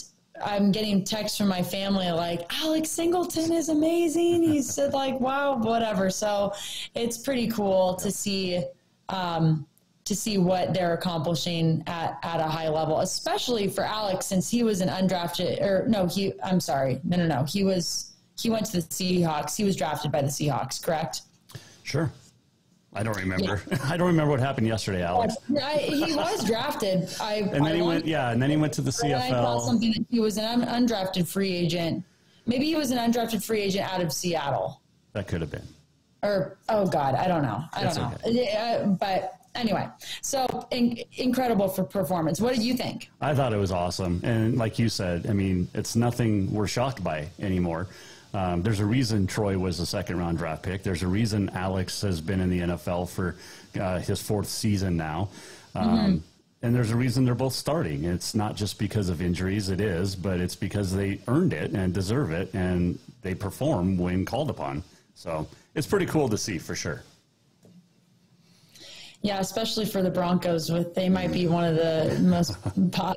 I'm getting texts from my family like, Alex Singleton is amazing. He said, like, wow, whatever. So it's pretty cool to see what they're accomplishing at a high level, especially for Alex, since he was an undrafted, he went to the Seahawks. He was drafted by the Seahawks, correct? Sure. I don't remember. Yeah. I don't remember what happened yesterday, Alex. He was drafted. And then he went to the CFL. I thought something that he was an undrafted free agent. Maybe he was an undrafted free agent out of Seattle. That could have been. Or, oh God, I don't know. Okay. But anyway, so incredible for performance. What did you think? I thought it was awesome. And like you said, I mean, it's nothing we're shocked by anymore. There's a reason Troy was a second-round draft pick. There's a reason Alex has been in the NFL for his 4th season now. And there's a reason they're both starting. It's not just because of injuries, it is, but it's because they earned it and deserve it, and they perform when called upon. So it's pretty cool to see, for sure. Yeah, especially for the Broncos, they might be one of the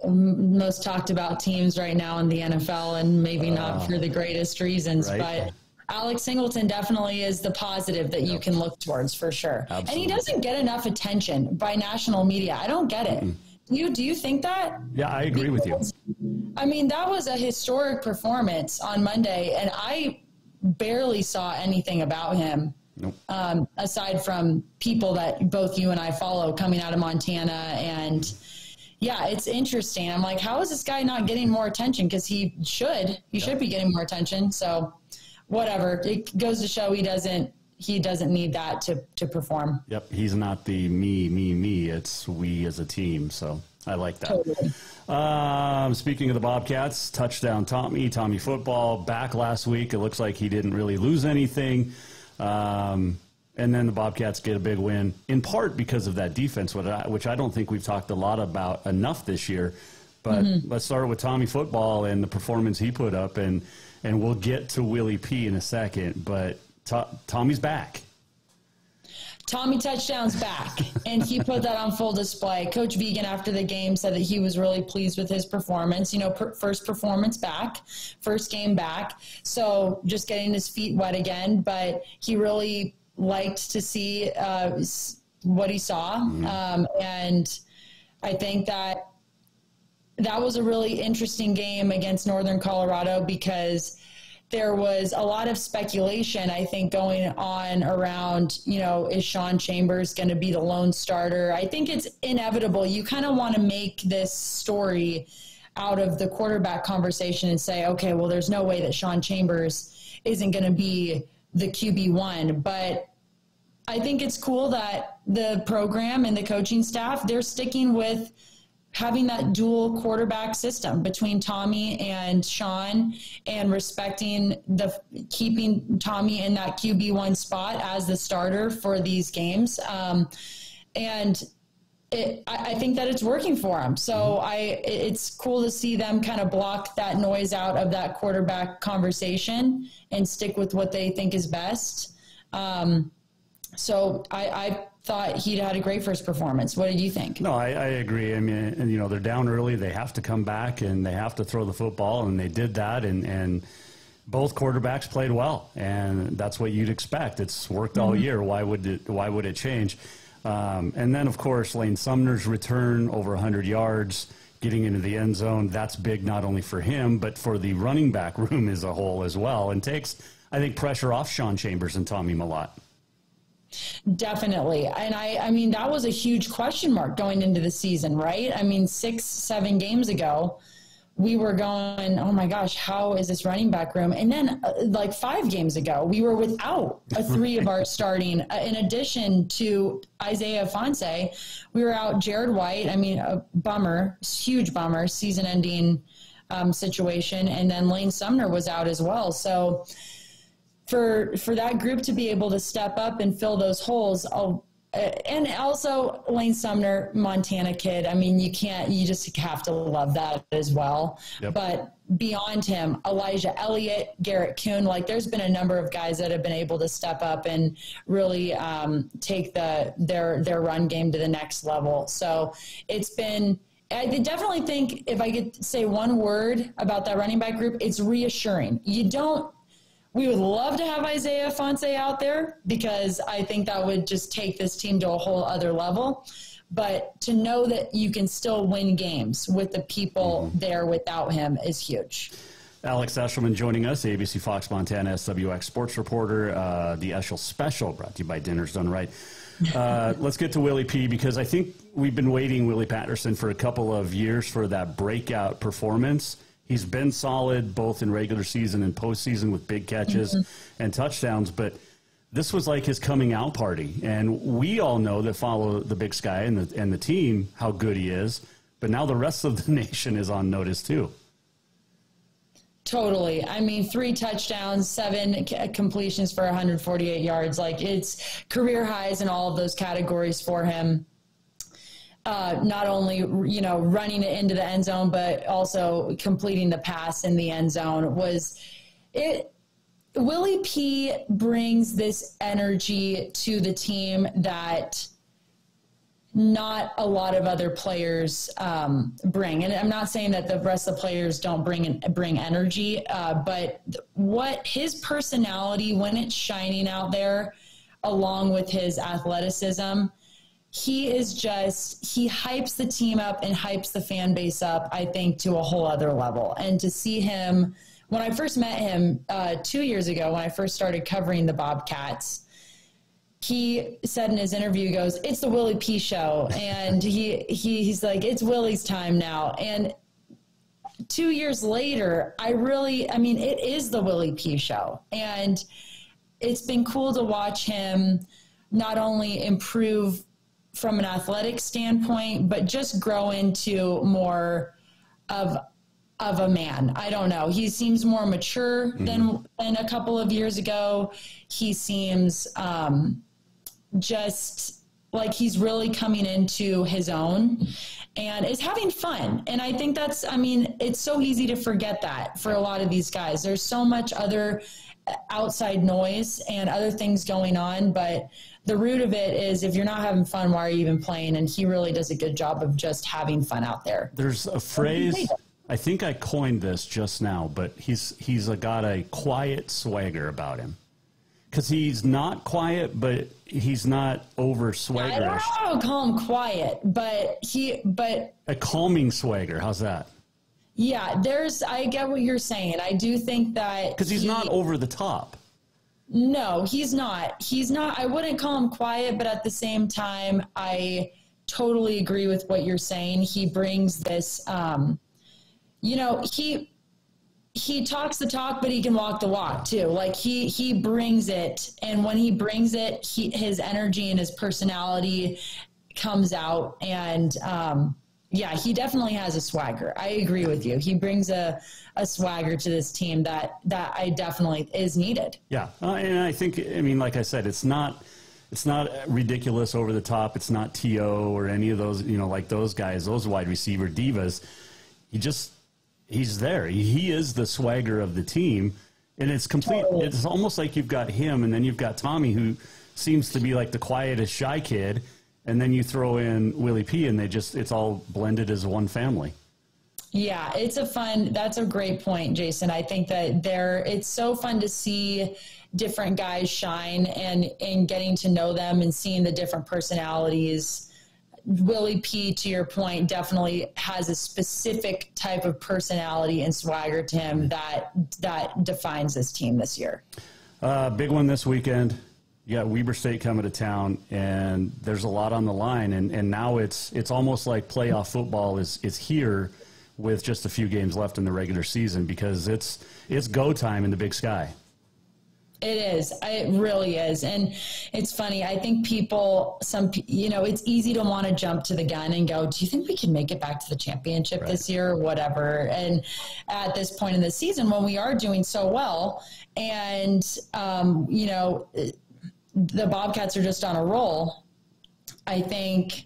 most talked about teams right now in the NFL, and maybe not for the greatest reasons, right? But Alex Singleton definitely is the positive that you can look towards, for sure. Absolutely. And he doesn't get enough attention by national media. I don't get it. Do you think that? Yeah, I agree with you. I mean, that was a historic performance on Monday, and I barely saw anything about him. Nope. Aside from people that both you and I follow coming out of Montana. And yeah, it's interesting. I'm like, how is this guy not getting more attention? Because he should be getting more attention. So whatever, it goes to show he doesn't need that to perform. Yep. He's not the me. It's we as a team. So I like that. Totally. Speaking of the Bobcats, touchdown Tommy football back last week. It looks like he didn't really lose anything. And then the Bobcats get a big win, in part because of that defense, which I don't think we've talked a lot about enough this year. But let's start with Tommy football and the performance he put up, and we'll get to Willie P in a second. But Tommy's back. Tommy Touchdown's back, and he put that on full display. Coach Vegan, after the game, said that he was really pleased with his performance. First performance back, first game back. So just getting his feet wet again, but he really liked to see what he saw. And I think that was a really interesting game against Northern Colorado, because there was a lot of speculation, I think, going on around, is Sean Chambers going to be the lone starter? I think it's inevitable. You kind of want to make this story out of the quarterback conversation and say, okay, well, there's no way that Sean Chambers isn't going to be the QB1. But I think it's cool that the program and the coaching staff, they're sticking with having that dual quarterback system between Tommy and Sean, and respecting keeping Tommy in that QB1 spot as the starter for these games. And I think that it's working for him. So it's cool to see them kind of block that noise out of that quarterback conversation and stick with what they think is best. So I thought he had a great first performance. What did you think? No, I agree. I mean, they're down early. They have to come back, and they have to throw the football, and they did that. And both quarterbacks played well, and that's what you'd expect. It's worked all year. Why would it change? And then, of course, Lane Sumner's return over 100 yards, getting into the end zone. That's big, not only for him, but for the running back room as a whole as well, and takes, I think, pressure off Sean Chambers and Tommy Mellott. Definitely. And I mean, that was a huge question mark going into the season, right? I mean, 6-7 games ago, we were going, oh my gosh, how is this running back room? And then like 5 games ago, we were without 3 of our starting. In addition to Isaiah Fonse, we were out Jared White. I mean, a bummer, huge bummer, season-ending situation. And then Lane Sumner was out as well. So for that group to be able to step up and fill those holes, and also Lane Sumner, Montana kid. I mean, you just have to love that as well. Yep. But beyond him, Elijah Elliott, Garrett Kuhn, there's been a number of guys that have been able to step up and really take their run game to the next level. So I definitely think, if I could say one word about that running back group, it's reassuring. We would love to have Isaiah Fonse out there, because I think that would just take this team to a whole other level. But to know that you can still win games with the people there without him is huge. Alex Eschelman joining us, ABC Fox Montana SWX sports reporter. The Eschel Special, brought to you by Dinner's Done Right. Let's get to Willie P, because I think we've been waiting, Willie Patterson, for a couple of years for that breakout performance. He's been solid both in regular season and postseason with big catches and touchdowns, but this was like his coming out party. And we all know that follow the Big Sky and the team how good he is, but now the rest of the nation is on notice too. Totally. I mean, 3 touchdowns, 7 completions for 148 yards. It's career highs in all of those categories for him. not only, you know, running it into the end zone, but also completing the pass in the end zone. Willie P brings this energy to the team that not a lot of other players bring. And I'm not saying that the rest of the players don't bring energy, but what his personality, when it's shining out there, along with his athleticism, he hypes the team up and hypes the fan base up, I think, to a whole other level. And to see him, when I first met him 2 years ago, when I first started covering the Bobcats, he said in his interview, he goes, "It's the Willie P show." And he's like, "It's Willie's time now." And 2 years later, it is the Willie P show. And it's been cool to watch him not only improve from an athletic standpoint, but just grow into more of a man. I don't know. He seems more mature than a couple of years ago. He seems just like he's really coming into his own and is having fun. And I think it's so easy to forget that for a lot of these guys. There's so much other outside noise and other things going on, but the root of it is, if you're not having fun, why are you even playing? And he really does a good job of just having fun out there. There's a phrase, I think I coined this just now, but he's got a quiet swagger about him. Because he's not quiet, but he's not over swaggerish. I don't know if I would call him quiet, but a calming swagger. How's that? Yeah, I get what you're saying. I do think that because he's not over the top. No, he's not. He's not. I wouldn't call him quiet, but at the same time, I totally agree with what you're saying. He brings this, he talks the talk, but he can walk the walk too. Like he brings it. And when he brings it, his energy and his personality comes out. And, he definitely has a swagger. I agree with you. He brings a swagger to this team that I definitely is needed. Yeah. And I think, like I said, it's not ridiculous over the top. It's not T.O. or any of those, like those guys, those wide receiver divas. He's there. He is the swagger of the team. And it's complete. Totally. It's almost like you've got him and then you've got Tommy, who seems to be like the quietest, shy kid. And then you throw in Willie P and it's all blended as one family. Yeah, that's a great point, Jason. I think that it's so fun to see different guys shine and getting to know them and seeing the different personalities. Willie P, to your point, definitely has a specific type of personality and swagger to him that defines this team this year. Big one this weekend. You got Weber State coming to town, and there's a lot on the line. And now it's almost like playoff football is here with just a few games left in the regular season, because it's go time in the Big Sky. It is. It really is. And it's funny. I think it's easy to want to jump to the gun and go, do you think we can make it back to the championship this year or whatever? And at this point in the season, when we are doing so well and, the Bobcats are just on a roll, I think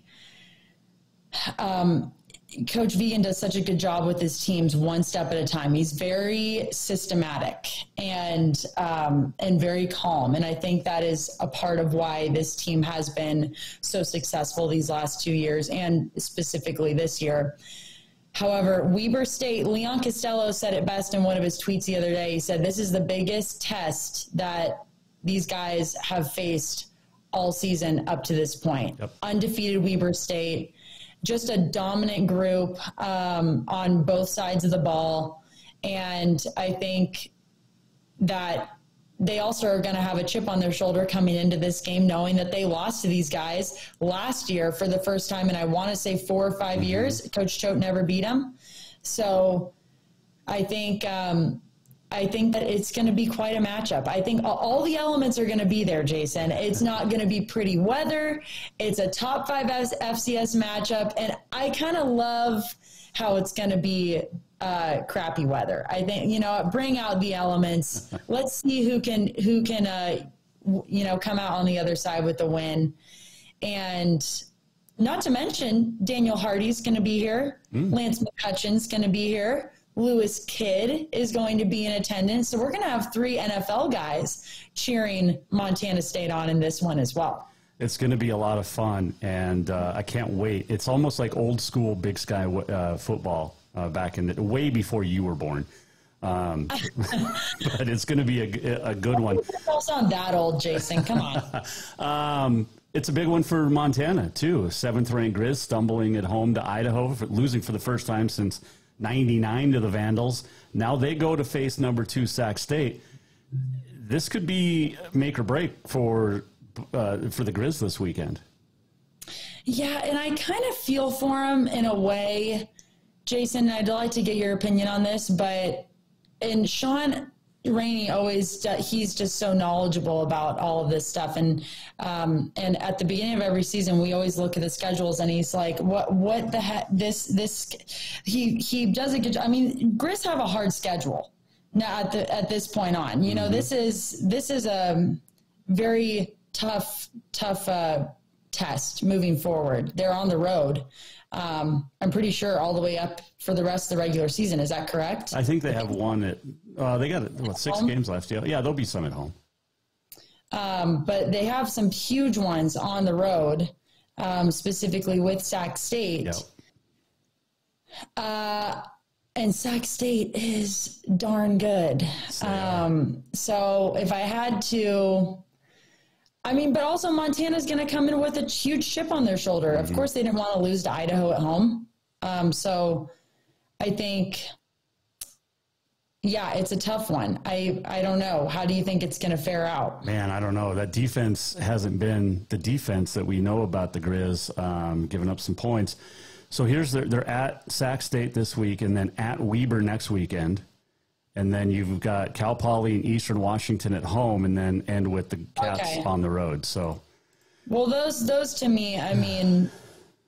Coach Vegan does such a good job with his teams one step at a time. He's very systematic and very calm. And I think that is a part of why this team has been so successful these last 2 years and specifically this year. However, Weber State, Leon Costello said it best in one of his tweets the other day. He said, this is the biggest test that these guys have faced all season up to this point. Yep. Undefeated Weber State, just a dominant group on both sides of the ball. And I think that they also are going to have a chip on their shoulder coming into this game, knowing that they lost to these guys last year for the first time. And I want to say 4 or 5 years, Coach Choate never beat them. So I think that it's going to be quite a matchup. I think all the elements are going to be there, Jason. It's not going to be pretty weather. It's a top 5 FCS matchup. And I kind of love how it's going to be crappy weather. I think, bring out the elements. Let's see who can come out on the other side with the win. And not to mention Daniel Hardy's going to be here. Lance McCutcheon's going to be here. Lewis Kidd is going to be in attendance. So we're going to have 3 NFL guys cheering Montana State on in this one as well. It's going to be a lot of fun, and I can't wait. It's almost like old school Big Sky football back in way before you were born. But it's going to be a good one. Don't sound that old, Jason. Come on. It's a big one for Montana, too. 7th-ranked Grizz stumbling at home to Idaho, losing for the first time since '99 to the Vandals. Now they go to face number 2 Sac State. This could be make or break for the Grizz this weekend. Yeah, and I kind of feel for them in a way, Jason. I'd like to get your opinion on this, and Sean Rainey he's just so knowledgeable about all of this stuff. And at the beginning of every season, we always look at the schedules, and he's like, what the heck, he does a good job. I mean, Grizz have a hard schedule now at this point on, this is a very tough test moving forward. They're on the road. I'm pretty sure all the way up for the rest of the regular season. Is that correct? I think they have one they got 6 games left. Yeah, there'll be some at home. But they have some huge ones on the road, specifically with Sac State. Yep. And Sac State is darn good. So if I had to, but also Montana's going to come in with a huge chip on their shoulder. Of course, they didn't want to lose to Idaho at home. So I think, it's a tough one. I don't know. How do you think it's going to fare out? Man, I don't know. That defense hasn't been the defense that we know about the Grizz, giving up some points. So they're at Sac State this week, and then at Weber next weekend. And then you've got Cal Poly and Eastern Washington at home, and then end with the Cats on the road. So, well, those to me,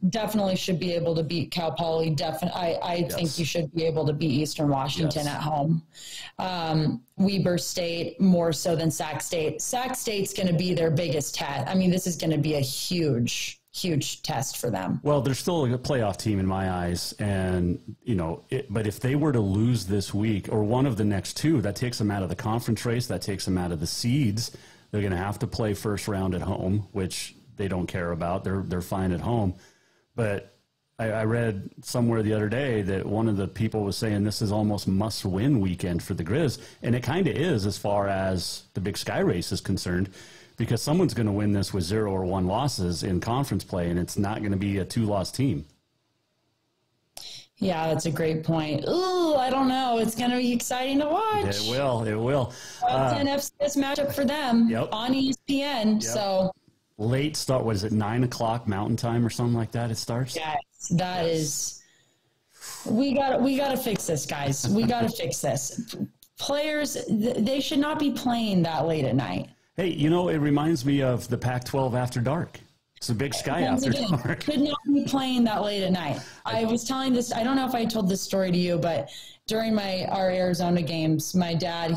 definitely should be able to beat Cal Poly. I think you should be able to beat Eastern Washington at home. Weber State more so than Sac State. Sac State's going to be their biggest test. This is going to be a huge test for them. Well, they're still a playoff team in my eyes, and but if they were to lose this week or one of the next 2, that takes them out of the conference race. That takes them out of the seeds. They're going to have to play first round at home, which they don't care about. They're fine at home. But I read somewhere the other day that one of the people was saying this is almost must-win weekend for the Grizz, and it kind of is as far as the Big Sky race is concerned, because someone's going to win this with 0 or 1 losses in conference play, and it's not going to be a 2-loss team. Yeah, that's a great point. Ooh, I don't know. It's going to be exciting to watch. It will. It's an FCS matchup for them on ESPN. Yep. So late start. What is it? 9 o'clock Mountain Time or something like that? It starts. Yes, that is. We got to fix this, guys. We got to fix this. Players, they should not be playing that late at night. Hey, it reminds me of the Pac-12 after dark. It's a Big Sky after dark. Could not be playing that late at night. I was telling this. I don't know if I told this story to you, but during our Arizona games, my dad,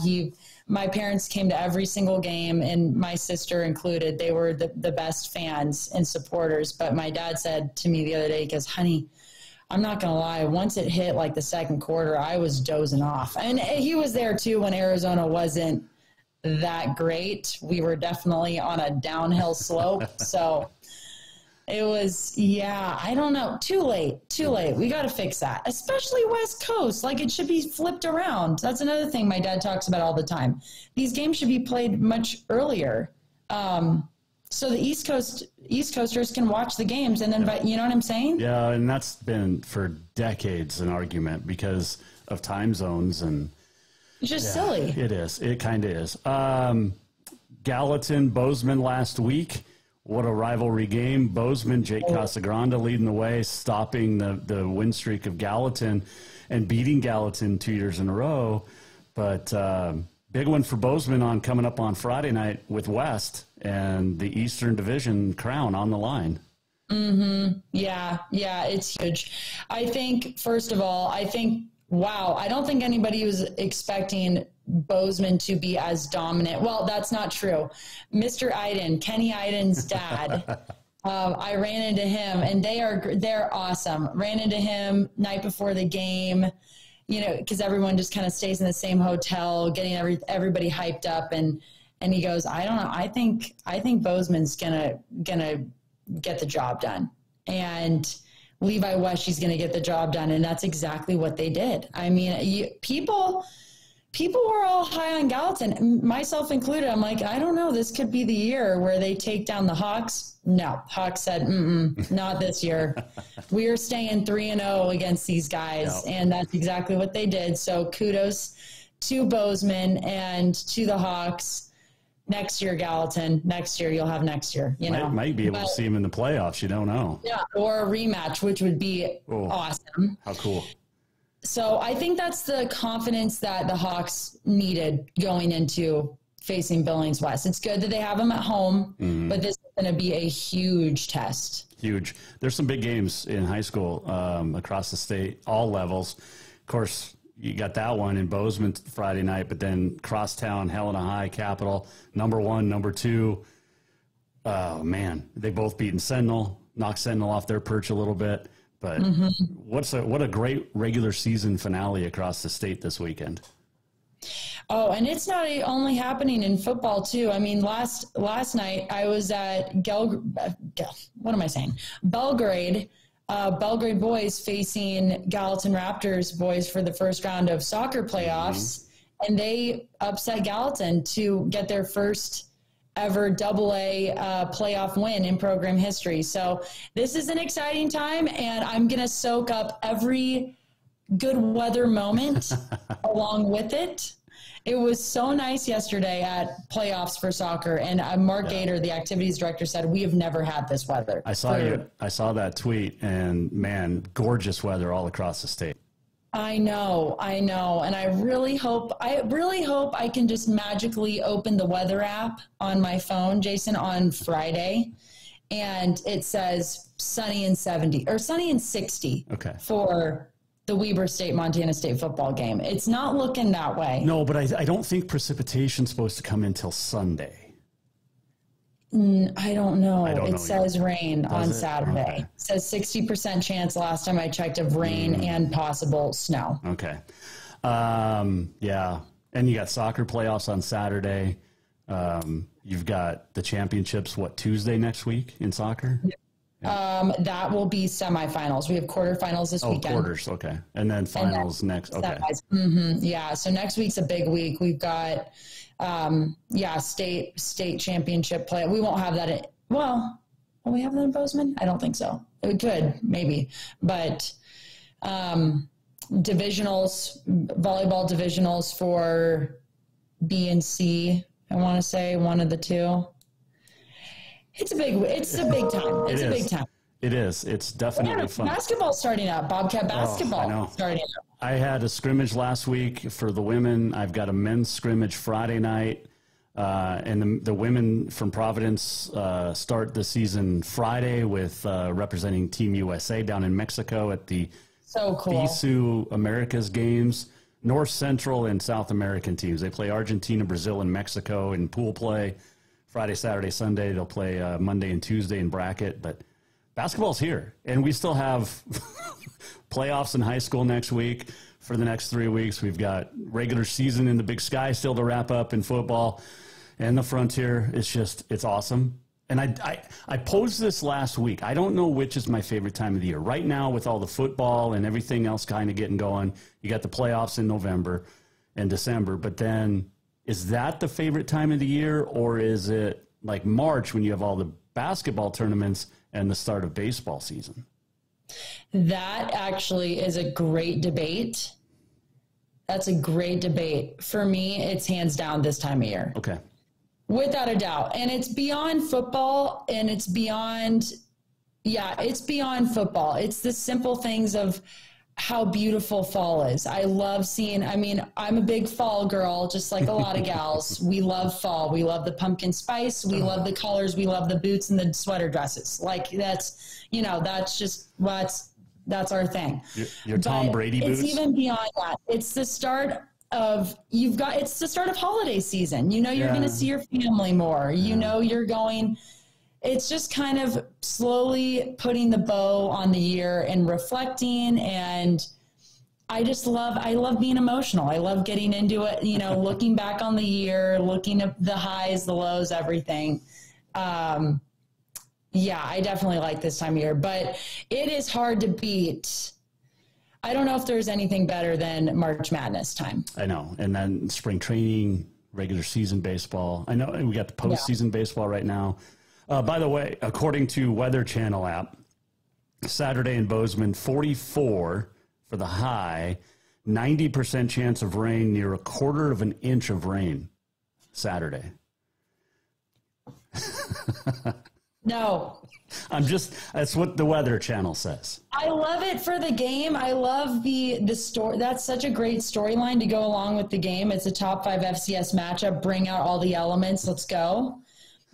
my parents came to every single game, and my sister included. They were the best fans and supporters. But my dad said to me the other day, he goes, "Honey, I'm not going to lie. Once it hit like the second quarter, I was dozing off." And he was there too when Arizona wasn't that great. We were definitely on a downhill slope. So it was, I don't know. Too late. We got to fix that, especially West Coast. Like, it should be flipped around. That's another thing my dad talks about all the time. These games should be played much earlier. So the East Coasters can watch the games and then, you know what I'm saying? Yeah. And that's been for decades an argument because of time zones, and it's just silly. It is. It kind of is. Gallatin, Bozeman last week. What a rivalry game. Bozeman, Jake Casagrande leading the way, stopping the win streak of Gallatin and beating Gallatin 2 years in a row. But big one for Bozeman coming up on Friday night with West and the Eastern Division crown on the line. Mm-hmm. Yeah, it's huge. I think, first of all, wow, I don't think anybody was expecting Bozeman to be as dominant. Well, that's not true. Mr. Iden, Kenny Iden's dad, I ran into him, and they're awesome. Ran into him night before the game, because everyone just kind of stays in the same hotel, getting everybody hyped up, and he goes, I don't know, I think Bozeman's gonna get the job done, and Levi Weshy's gonna get the job done, and that's exactly what they did. I mean, people were all high on Gallatin, myself included. I'm like, I don't know, this could be the year where they take down the Hawks. No, Hawks said, not this year. We are staying 3-0 against these guys, and that's exactly what they did. So kudos to Bozeman and to the Hawks. Next year, Gallatin. Next year, you'll have next year. Might be able to see him in the playoffs. You don't know. Yeah, or a rematch, which would be awesome. How cool. So I think that's the confidence that the Hawks needed going into facing Billings West. It's good that they have them at home, but this is going to be a huge test. Huge. There's some big games in high school across the state, all levels. Of course, you got that one in Bozeman Friday night, but then Crosstown, Helena High, Capital, number 1, number 2. Oh, man. They both beaten Sentinel, knocked Sentinel off their perch a little bit. But what a great regular season finale across the state this weekend. Oh, and it's not only happening in football too. I mean, last night I was at Belgrade. Belgrade boys facing Gallatin Raptors boys for the first round of soccer playoffs, and they upset Gallatin to get their first ever AA playoff win in program history. So this is an exciting time, and I'm going to soak up every good weather moment along with it. It was so nice yesterday at playoffs for soccer, and Mark Gator, the activities director, said we have never had this weather. I saw that tweet, and man, gorgeous weather all across the state. I know, and I really hope I can just magically open the weather app on my phone, Jason, on Friday, and it says sunny and 70 or sunny and 60 for the Weber State Montana State football game. It's not looking that way. No, but I don't think precipitation's supposed to come until Sunday. I don't know. It says rain on it? Saturday. Okay. It says 60% chance last time I checked of rain and possible snow. Okay. Yeah. And you got soccer playoffs on Saturday. You've got the championships, Tuesday next week in soccer? Yeah. That will be semifinals. We have quarterfinals this weekend. Quarters. Okay. And then finals next. Okay. Yeah. So next week's a big week. We've got, state championship play. We won't have that. Will we have that in Bozeman? I don't think so. We could, maybe, but, volleyball divisionals for B and C. I want to say one of the two. It's a big time. It's a big time. It is. It's definitely fun. Basketball starting up. Bobcat basketball starting up. I had a scrimmage last week for the women. I've got a men's scrimmage Friday night. And the women from Providence start the season Friday with representing Team USA down in Mexico at the BSU Americas Games. North Central and South American teams. They play Argentina, Brazil, and Mexico in pool play. Friday, Saturday, Sunday. They'll play Monday and Tuesday in bracket. But basketball's here. And we still have playoffs in high school next week. For the next 3 weeks, we've got regular season in the Big Sky still to wrap up in football. And the Frontier, it's awesome. And I posed this last week. I don't know which is my favorite time of the year. Right now, with all the football and everything else kind of getting going, you got the playoffs in November and December. But then, is that the favorite time of the year, or is it like March when you have all the basketball tournaments and the start of baseball season? That actually is a great debate. That's a great debate. For me, it's hands down this time of year. Okay. Without a doubt. And it's beyond football, and it's beyond football. It's the simple things of how beautiful fall is. I love seeing, I'm a big fall girl, just like a lot of gals. We love fall. We love the pumpkin spice. We love the colors. We love the boots and the sweater dresses. Like that's our thing. Your Tom Brady boots? It's even beyond that. It's the start of holiday season. You're going to see your family more. You're going, it's just kind of slowly putting the bow on the year and reflecting. And I love being emotional. I love getting into it, looking back on the year, looking at the highs, the lows, everything. I definitely like this time of year, but it is hard to beat. I don't know if there's anything better than March Madness time. I know. And then spring training, regular season baseball. I know we got the postseason baseball right now. By the way, according to Weather Channel app, Saturday in Bozeman, 44 for the high, 90% chance of rain, near a quarter of an inch of rain Saturday. No. That's what the Weather Channel says. I love it for the game. I love the story. That's such a great storyline to go along with the game. It's a top 5 FCS matchup. Bring out all the elements. Let's go.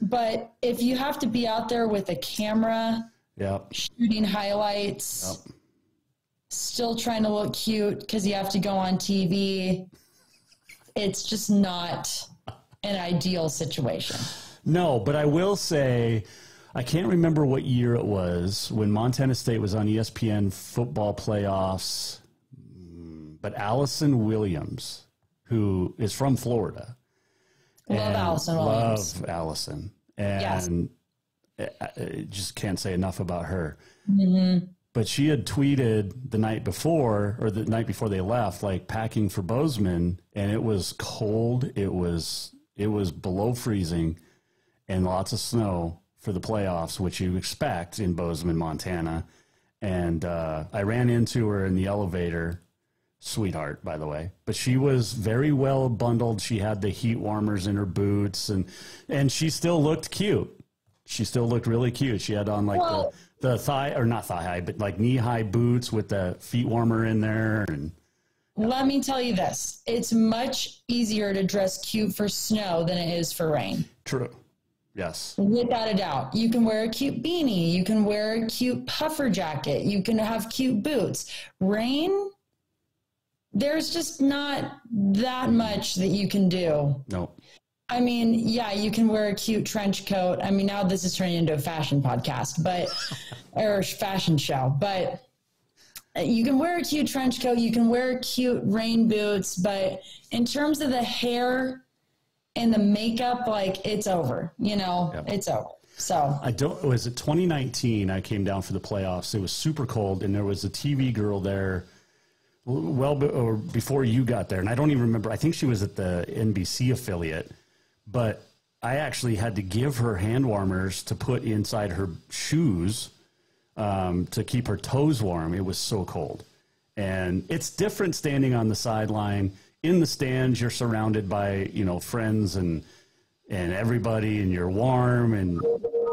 But if you have to be out there with a camera, shooting highlights, still trying to look cute because you have to go on TV, it's just not an ideal situation. No, but I will say, I can't remember what year it was when Montana State was on ESPN football playoffs, but Allison Williams, who is from Florida. Love Allison Williams. Love Allison. And I just can't say enough about her. Mm-hmm. But she had tweeted the night before, or the night before they left, like packing for Bozeman, and it was cold. It was below freezing and lots of snow for the playoffs, which you expect in Bozeman, Montana. And I ran into her in the elevator. Sweetheart, by the way. But she was very well bundled. She had the heat warmers in her boots, and she still looked cute. She still looked really cute. She had on like the thigh, or not thigh high, but like knee high boots with the feet warmer in there. And let me tell you this. It's much easier to dress cute for snow than it is for rain. True. Yes. Without a doubt. You can wear a cute beanie. You can wear a cute puffer jacket. You can have cute boots. Rain, there's just not that much that you can do. No. I mean, yeah, you can wear a cute trench coat. I mean, now this is turning into a fashion podcast, or fashion show, but you can wear a cute trench coat. You can wear cute rain boots, but in terms of the hair and the makeup, like, it's over, it's over. So was it 2019? I came down for the playoffs. It was super cold, and there was a TV girl there or before you got there. And I don't even remember. I think she was at the NBC affiliate, but I actually had to give her hand warmers to put inside her shoes to keep her toes warm. It was so cold. And it's different standing on the sideline. In the stands, you're surrounded by, friends and everybody, and you're warm, and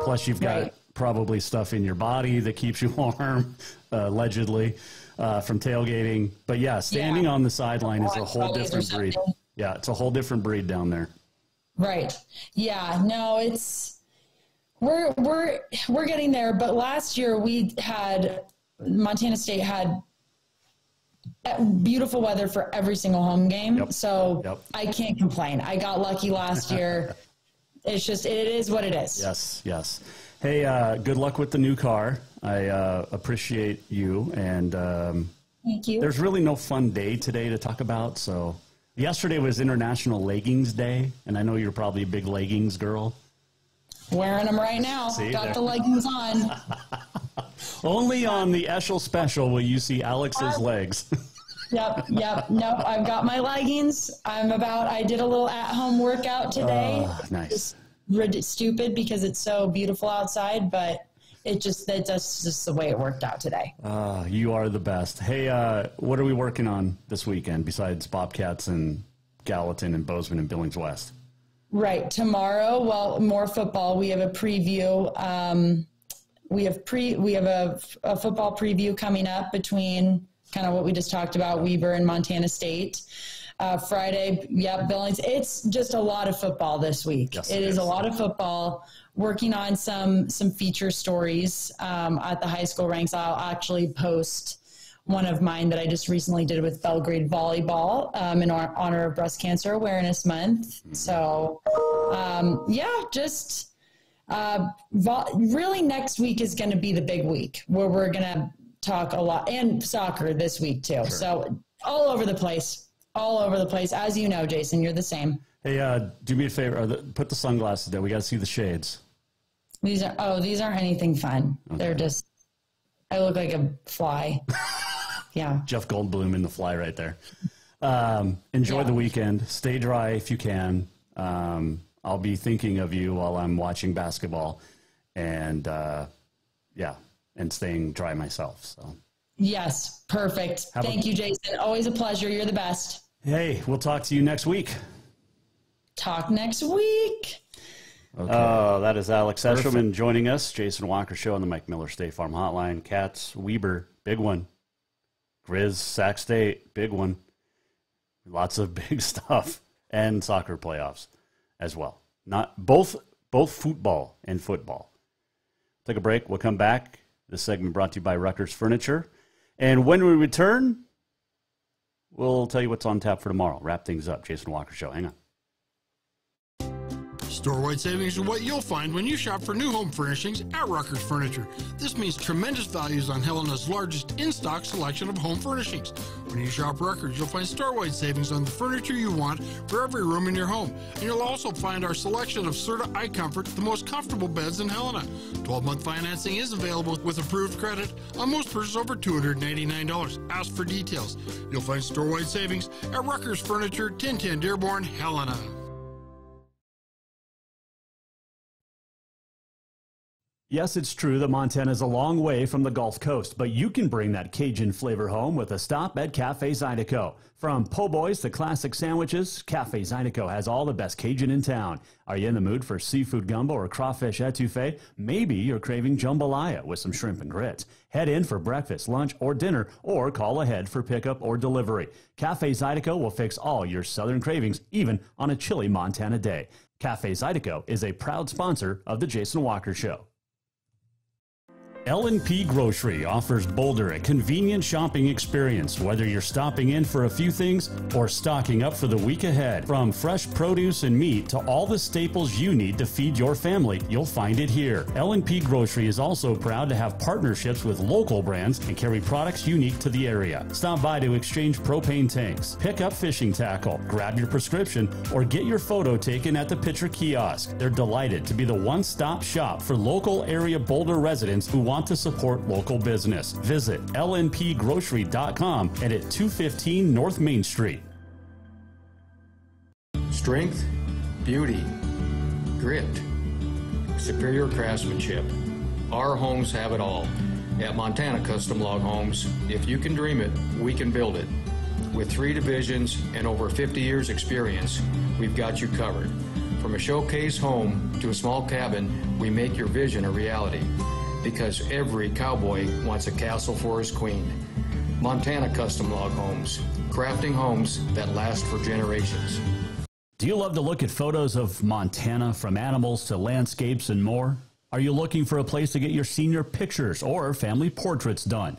plus you've got probably stuff in your body that keeps you warm, allegedly, from tailgating. But yeah, standing on the sideline is a whole different breed. Yeah, it's a whole different breed down there. Right. Yeah. No, we're getting there. But last year Montana State had beautiful weather for every single home game. So I can't complain. I got lucky last year. It is what it is. Yes. Yes. Hey, good luck with the new car. I appreciate you. And thank you. There's really no fun day today to talk about. So yesterday was International Leggings Day, and I know you're probably a big leggings girl. Wearing them right now. Got the leggings on. Only on the Eschel special will you see Alex's legs. Yep. Nope, I've got my leggings. I did a little at-home workout today. Nice. It's stupid because it's so beautiful outside, but that's just the way it worked out today. You are the best. Hey, what are we working on this weekend besides Bobcats and Gallatin and Bozeman and Billings West? Right. Tomorrow, more football. We have a preview. We have a football preview coming up between kind of what we just talked about, Weber and Montana State. Friday, Billings. It's just a lot of football this week. Yes, it is a lot of football. Working on some feature stories at the high school ranks. I'll actually post one of mine that I just recently did with Belgrade Volleyball in honor of Breast Cancer Awareness Month. So, Really, next week is going to be the big week where we're going to talk a lot, and soccer this week too. Sure. So all over the place, As you know, Jason, you're the same. Hey, do me a favor. Put the sunglasses down. We got to see the shades. These aren't anything fun. Okay. They're just, I look like a fly. Yeah. Jeff Goldblum in the fly right there. Enjoy the weekend. Stay dry if you can. I'll be thinking of you while I'm watching basketball, and and staying dry myself. So. Yes, perfect. Thank you, Jason. Always a pleasure. You're the best. Hey, we'll talk to you next week. Talk next week. Okay. That is Alex Eschelman joining us. Jason Walker Show on the Mike Miller State Farm Hotline. Katz, Weber, big one. Grizz, Sac State, big one. Lots of big stuff. And soccer playoffs as well. Not both football and football. Take a break. We'll come back. This segment brought to you by Rutgers Furniture. And when we return, we'll tell you what's on tap for tomorrow. Wrap things up. Jason Walker Show. Hang on. Store-wide savings are what you'll find when you shop for new home furnishings at Rutgers Furniture. This means tremendous values on Helena's largest in-stock selection of home furnishings. When you shop Rutgers, you'll find store-wide savings on the furniture you want for every room in your home. And you'll also find our selection of Serta iComfort, the most comfortable beds in Helena. 12-month financing is available with approved credit on most purchases over $299. Ask for details. You'll find store-wide savings at Rutgers Furniture, 1010 Dearborn, Helena. Yes, it's true that Montana is a long way from the Gulf Coast, but you can bring that Cajun flavor home with a stop at Cafe Zydeco. From po' boys to classic sandwiches, Cafe Zydeco has all the best Cajun in town. Are you in the mood for seafood gumbo or crawfish etouffee? Maybe you're craving jambalaya with some shrimp and grits. Head in for breakfast, lunch, or dinner, or call ahead for pickup or delivery. Cafe Zydeco will fix all your southern cravings, even on a chilly Montana day. Cafe Zydeco is a proud sponsor of The Jason Walker Show. L&P Grocery offers Boulder a convenient shopping experience, whether you're stopping in for a few things or stocking up for the week ahead. From fresh produce and meat to all the staples you need to feed your family, you'll find it here. L&P Grocery is also proud to have partnerships with local brands and carry products unique to the area. Stop by to exchange propane tanks, pick up fishing tackle, grab your prescription, or get your photo taken at the Pitcher Kiosk. They're delighted to be the one-stop shop for local area Boulder residents who want to support local business. Visit lnpgrocery.com and at 215 North Main Street. Strength, beauty, grit, superior craftsmanship. Our homes have it all. At Montana Custom Log Homes, if you can dream it, we can build it. With 3 divisions and over 50 years experience, we've got you covered. From a showcase home to a small cabin, we make your vision a reality. Because every cowboy wants a castle for his queen. Montana Custom Log Homes, crafting homes that last for generations. Do you love to look at photos of Montana, from animals to landscapes and more? Are you looking for a place to get your senior pictures or family portraits done?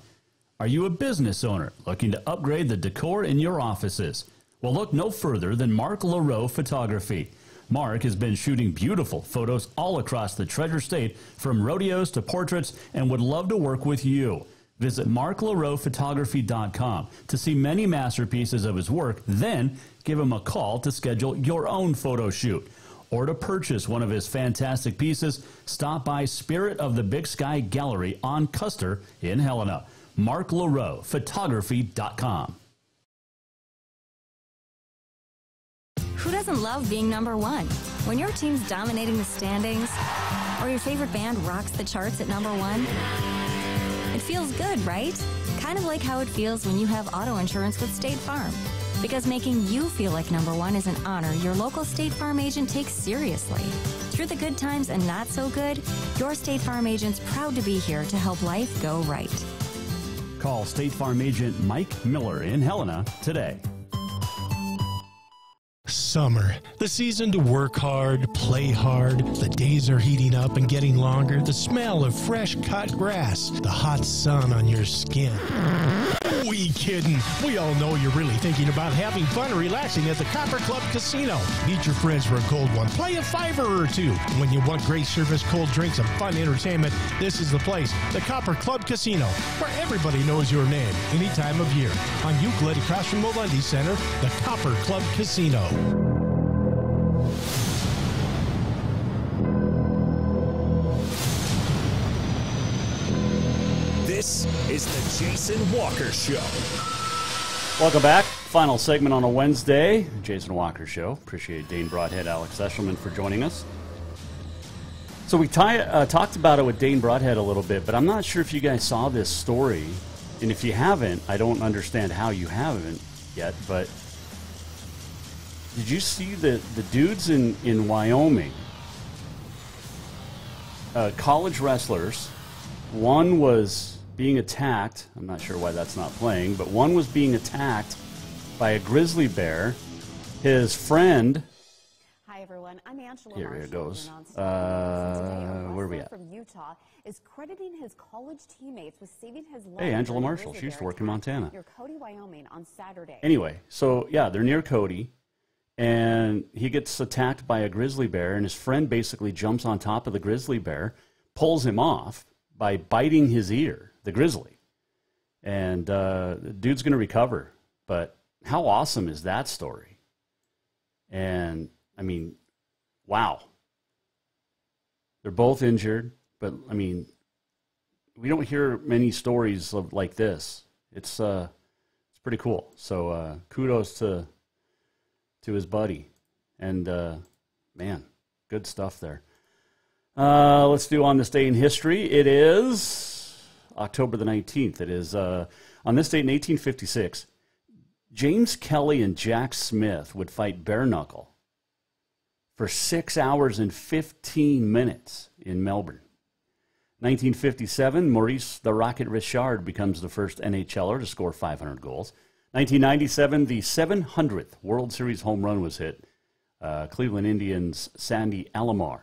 Are you a business owner looking to upgrade the decor in your offices? Well, look no further than Mark LaRoe Photography. Mark has been shooting beautiful photos all across the Treasure State, from rodeos to portraits, and would love to work with you. Visit marklaroephotography.com to see many masterpieces of his work, then give him a call to schedule your own photo shoot. Or to purchase one of his fantastic pieces, stop by Spirit of the Big Sky Gallery on Custer in Helena. marklaroephotography.com. Who doesn't love being number one? When your team's dominating the standings, or your favorite band rocks the charts at number one, it feels good, right? Kind of like how it feels when you have auto insurance with State Farm. Because making you feel like number one is an honor your local State Farm agent takes seriously. Through the good times and not so good, your State Farm agent's proud to be here to help life go right. Call State Farm agent Mike Miller in Helena today. Summer, the season to work hard, play hard. The days are heating up and getting longer. The smell of fresh cut grass, the hot sun on your skin. Who are you kidding? We all know you're really thinking about having fun and relaxing at the Copper Club Casino. Meet your friends for a cold one. Play a $5 or two. When you want great service, cold drinks, and fun entertainment, this is the place. The Copper Club Casino, where everybody knows your name any time of year. On Euclid, across from Molendi Center, the Copper Club Casino. This is the Jason Walker Show. Welcome back. Final segment on a Wednesday. Jason Walker Show. Appreciate Dane Broadhead, Alex Eschelman for joining us. So we talked about it with Dane Broadhead a little bit, but I'm not sure if you guys saw this story. And if you haven't, I don't understand how you haven't yet, but did you see the dudes in Wyoming, college wrestlers? One was being attacked. I'm not sure why that's not playing, but one was being attacked by a grizzly bear. His friend. Hi, everyone. I'm Angela. Here it goes. Where are we at? From Utah is crediting his college teammates with saving his life. Hey, Angela Marshall. She used to work in Montana. Near Cody, Wyoming on Saturday. Anyway, so yeah, they're near Cody, and he gets attacked by a grizzly bear, and his friend basically jumps on top of the grizzly bear, pulls him off by biting his ear, the grizzly. And the dude's going to recover. But how awesome is that story? And, I mean, wow. They're both injured, but, I mean, we don't hear many stories like this. It's pretty cool. So kudos to his buddy. And, man, good stuff there. Let's do on this day in history. It is October the 19th. It is on this date in 1856, James Kelly and Jack Smith would fight bare knuckle for 6 hours and 15 minutes in Melbourne. 1957, Maurice the Rocket Richard becomes the first NHLer to score 500 goals. 1997, the 700th World Series home run was hit. Cleveland Indians' Sandy Alomar.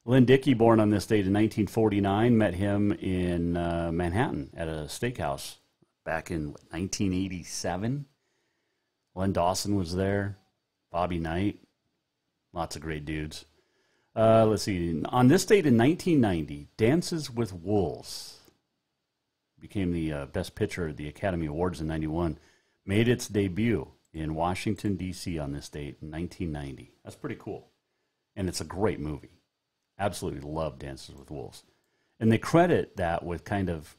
Lynn Dickey, born on this date in 1949, met him in Manhattan at a steakhouse back in 1987. Len Dawson was there. Bobby Knight. Lots of great dudes. Let's see. On this date in 1990, Dances with Wolves became the best picture at the Academy Awards in 91. Made its debut in Washington, D.C. on this date in 1990. That's pretty cool. And it's a great movie. Absolutely love Dances with Wolves. And they credit that with kind of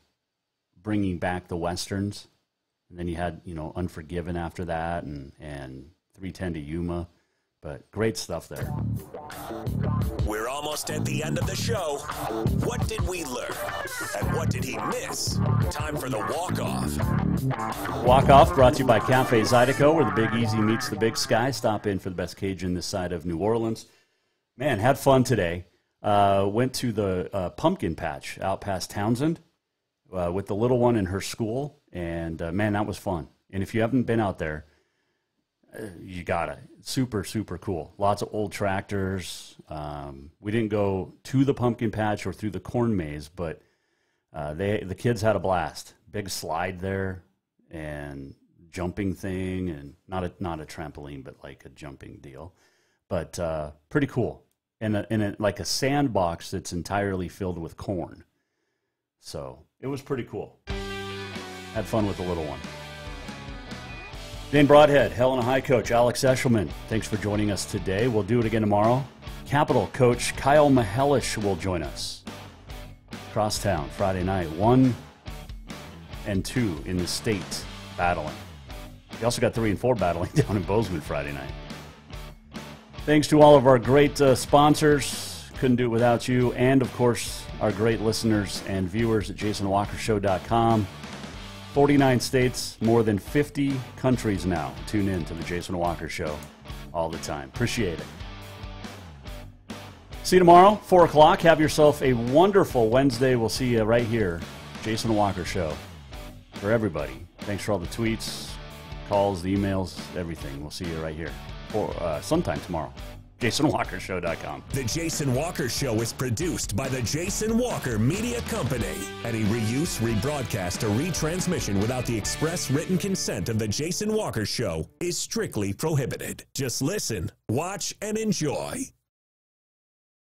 bringing back the Westerns. And then you had, Unforgiven after that and 310 to Yuma. But great stuff there. We're almost at the end of the show. What did we learn? And what did he miss? Time for the walk-off. Walk-off brought to you by Cafe Zydeco, where the Big Easy meets the Big Sky. Stop in for the best Cajun this side of New Orleans. Man, had fun today. Went to the pumpkin patch out past Townsend with the little one in her school. And, man, that was fun. And if you haven't been out there, you gotta. Super, super cool. Lots of old tractors. We didn't go to the pumpkin patch or through the corn maze, but the kids had a blast. Big slide there and jumping thing, and not a trampoline, but like a jumping deal. But pretty cool. And like a sandbox that's entirely filled with corn. So it was pretty cool. Had fun with the little one. Dane Broadhead, Helena High coach Alex Eschelman, thanks for joining us today. We'll do it again tomorrow. Capital coach Kyle Mahelish will join us. Crosstown, Friday night, 1 and 2 in the state battling. We also got 3 and 4 battling down in Bozeman Friday night. Thanks to all of our great sponsors. Couldn't do it without you. And, of course, our great listeners and viewers at JasonWalkerShow.com. 49 states, more than 50 countries now tune in to the Jason Walker Show all the time. Appreciate it. See you tomorrow, 4 o'clock. Have yourself a wonderful Wednesday. We'll see you right here, Jason Walker Show. For everybody, thanks for all the tweets, calls, the emails, everything. We'll see you right here sometime tomorrow. JasonWalkerShow.com. The Jason Walker Show is produced by the Jason Walker Media Company. Any reuse, rebroadcast, or retransmission without the express written consent of the Jason Walker Show is strictly prohibited. Just listen, watch, and enjoy.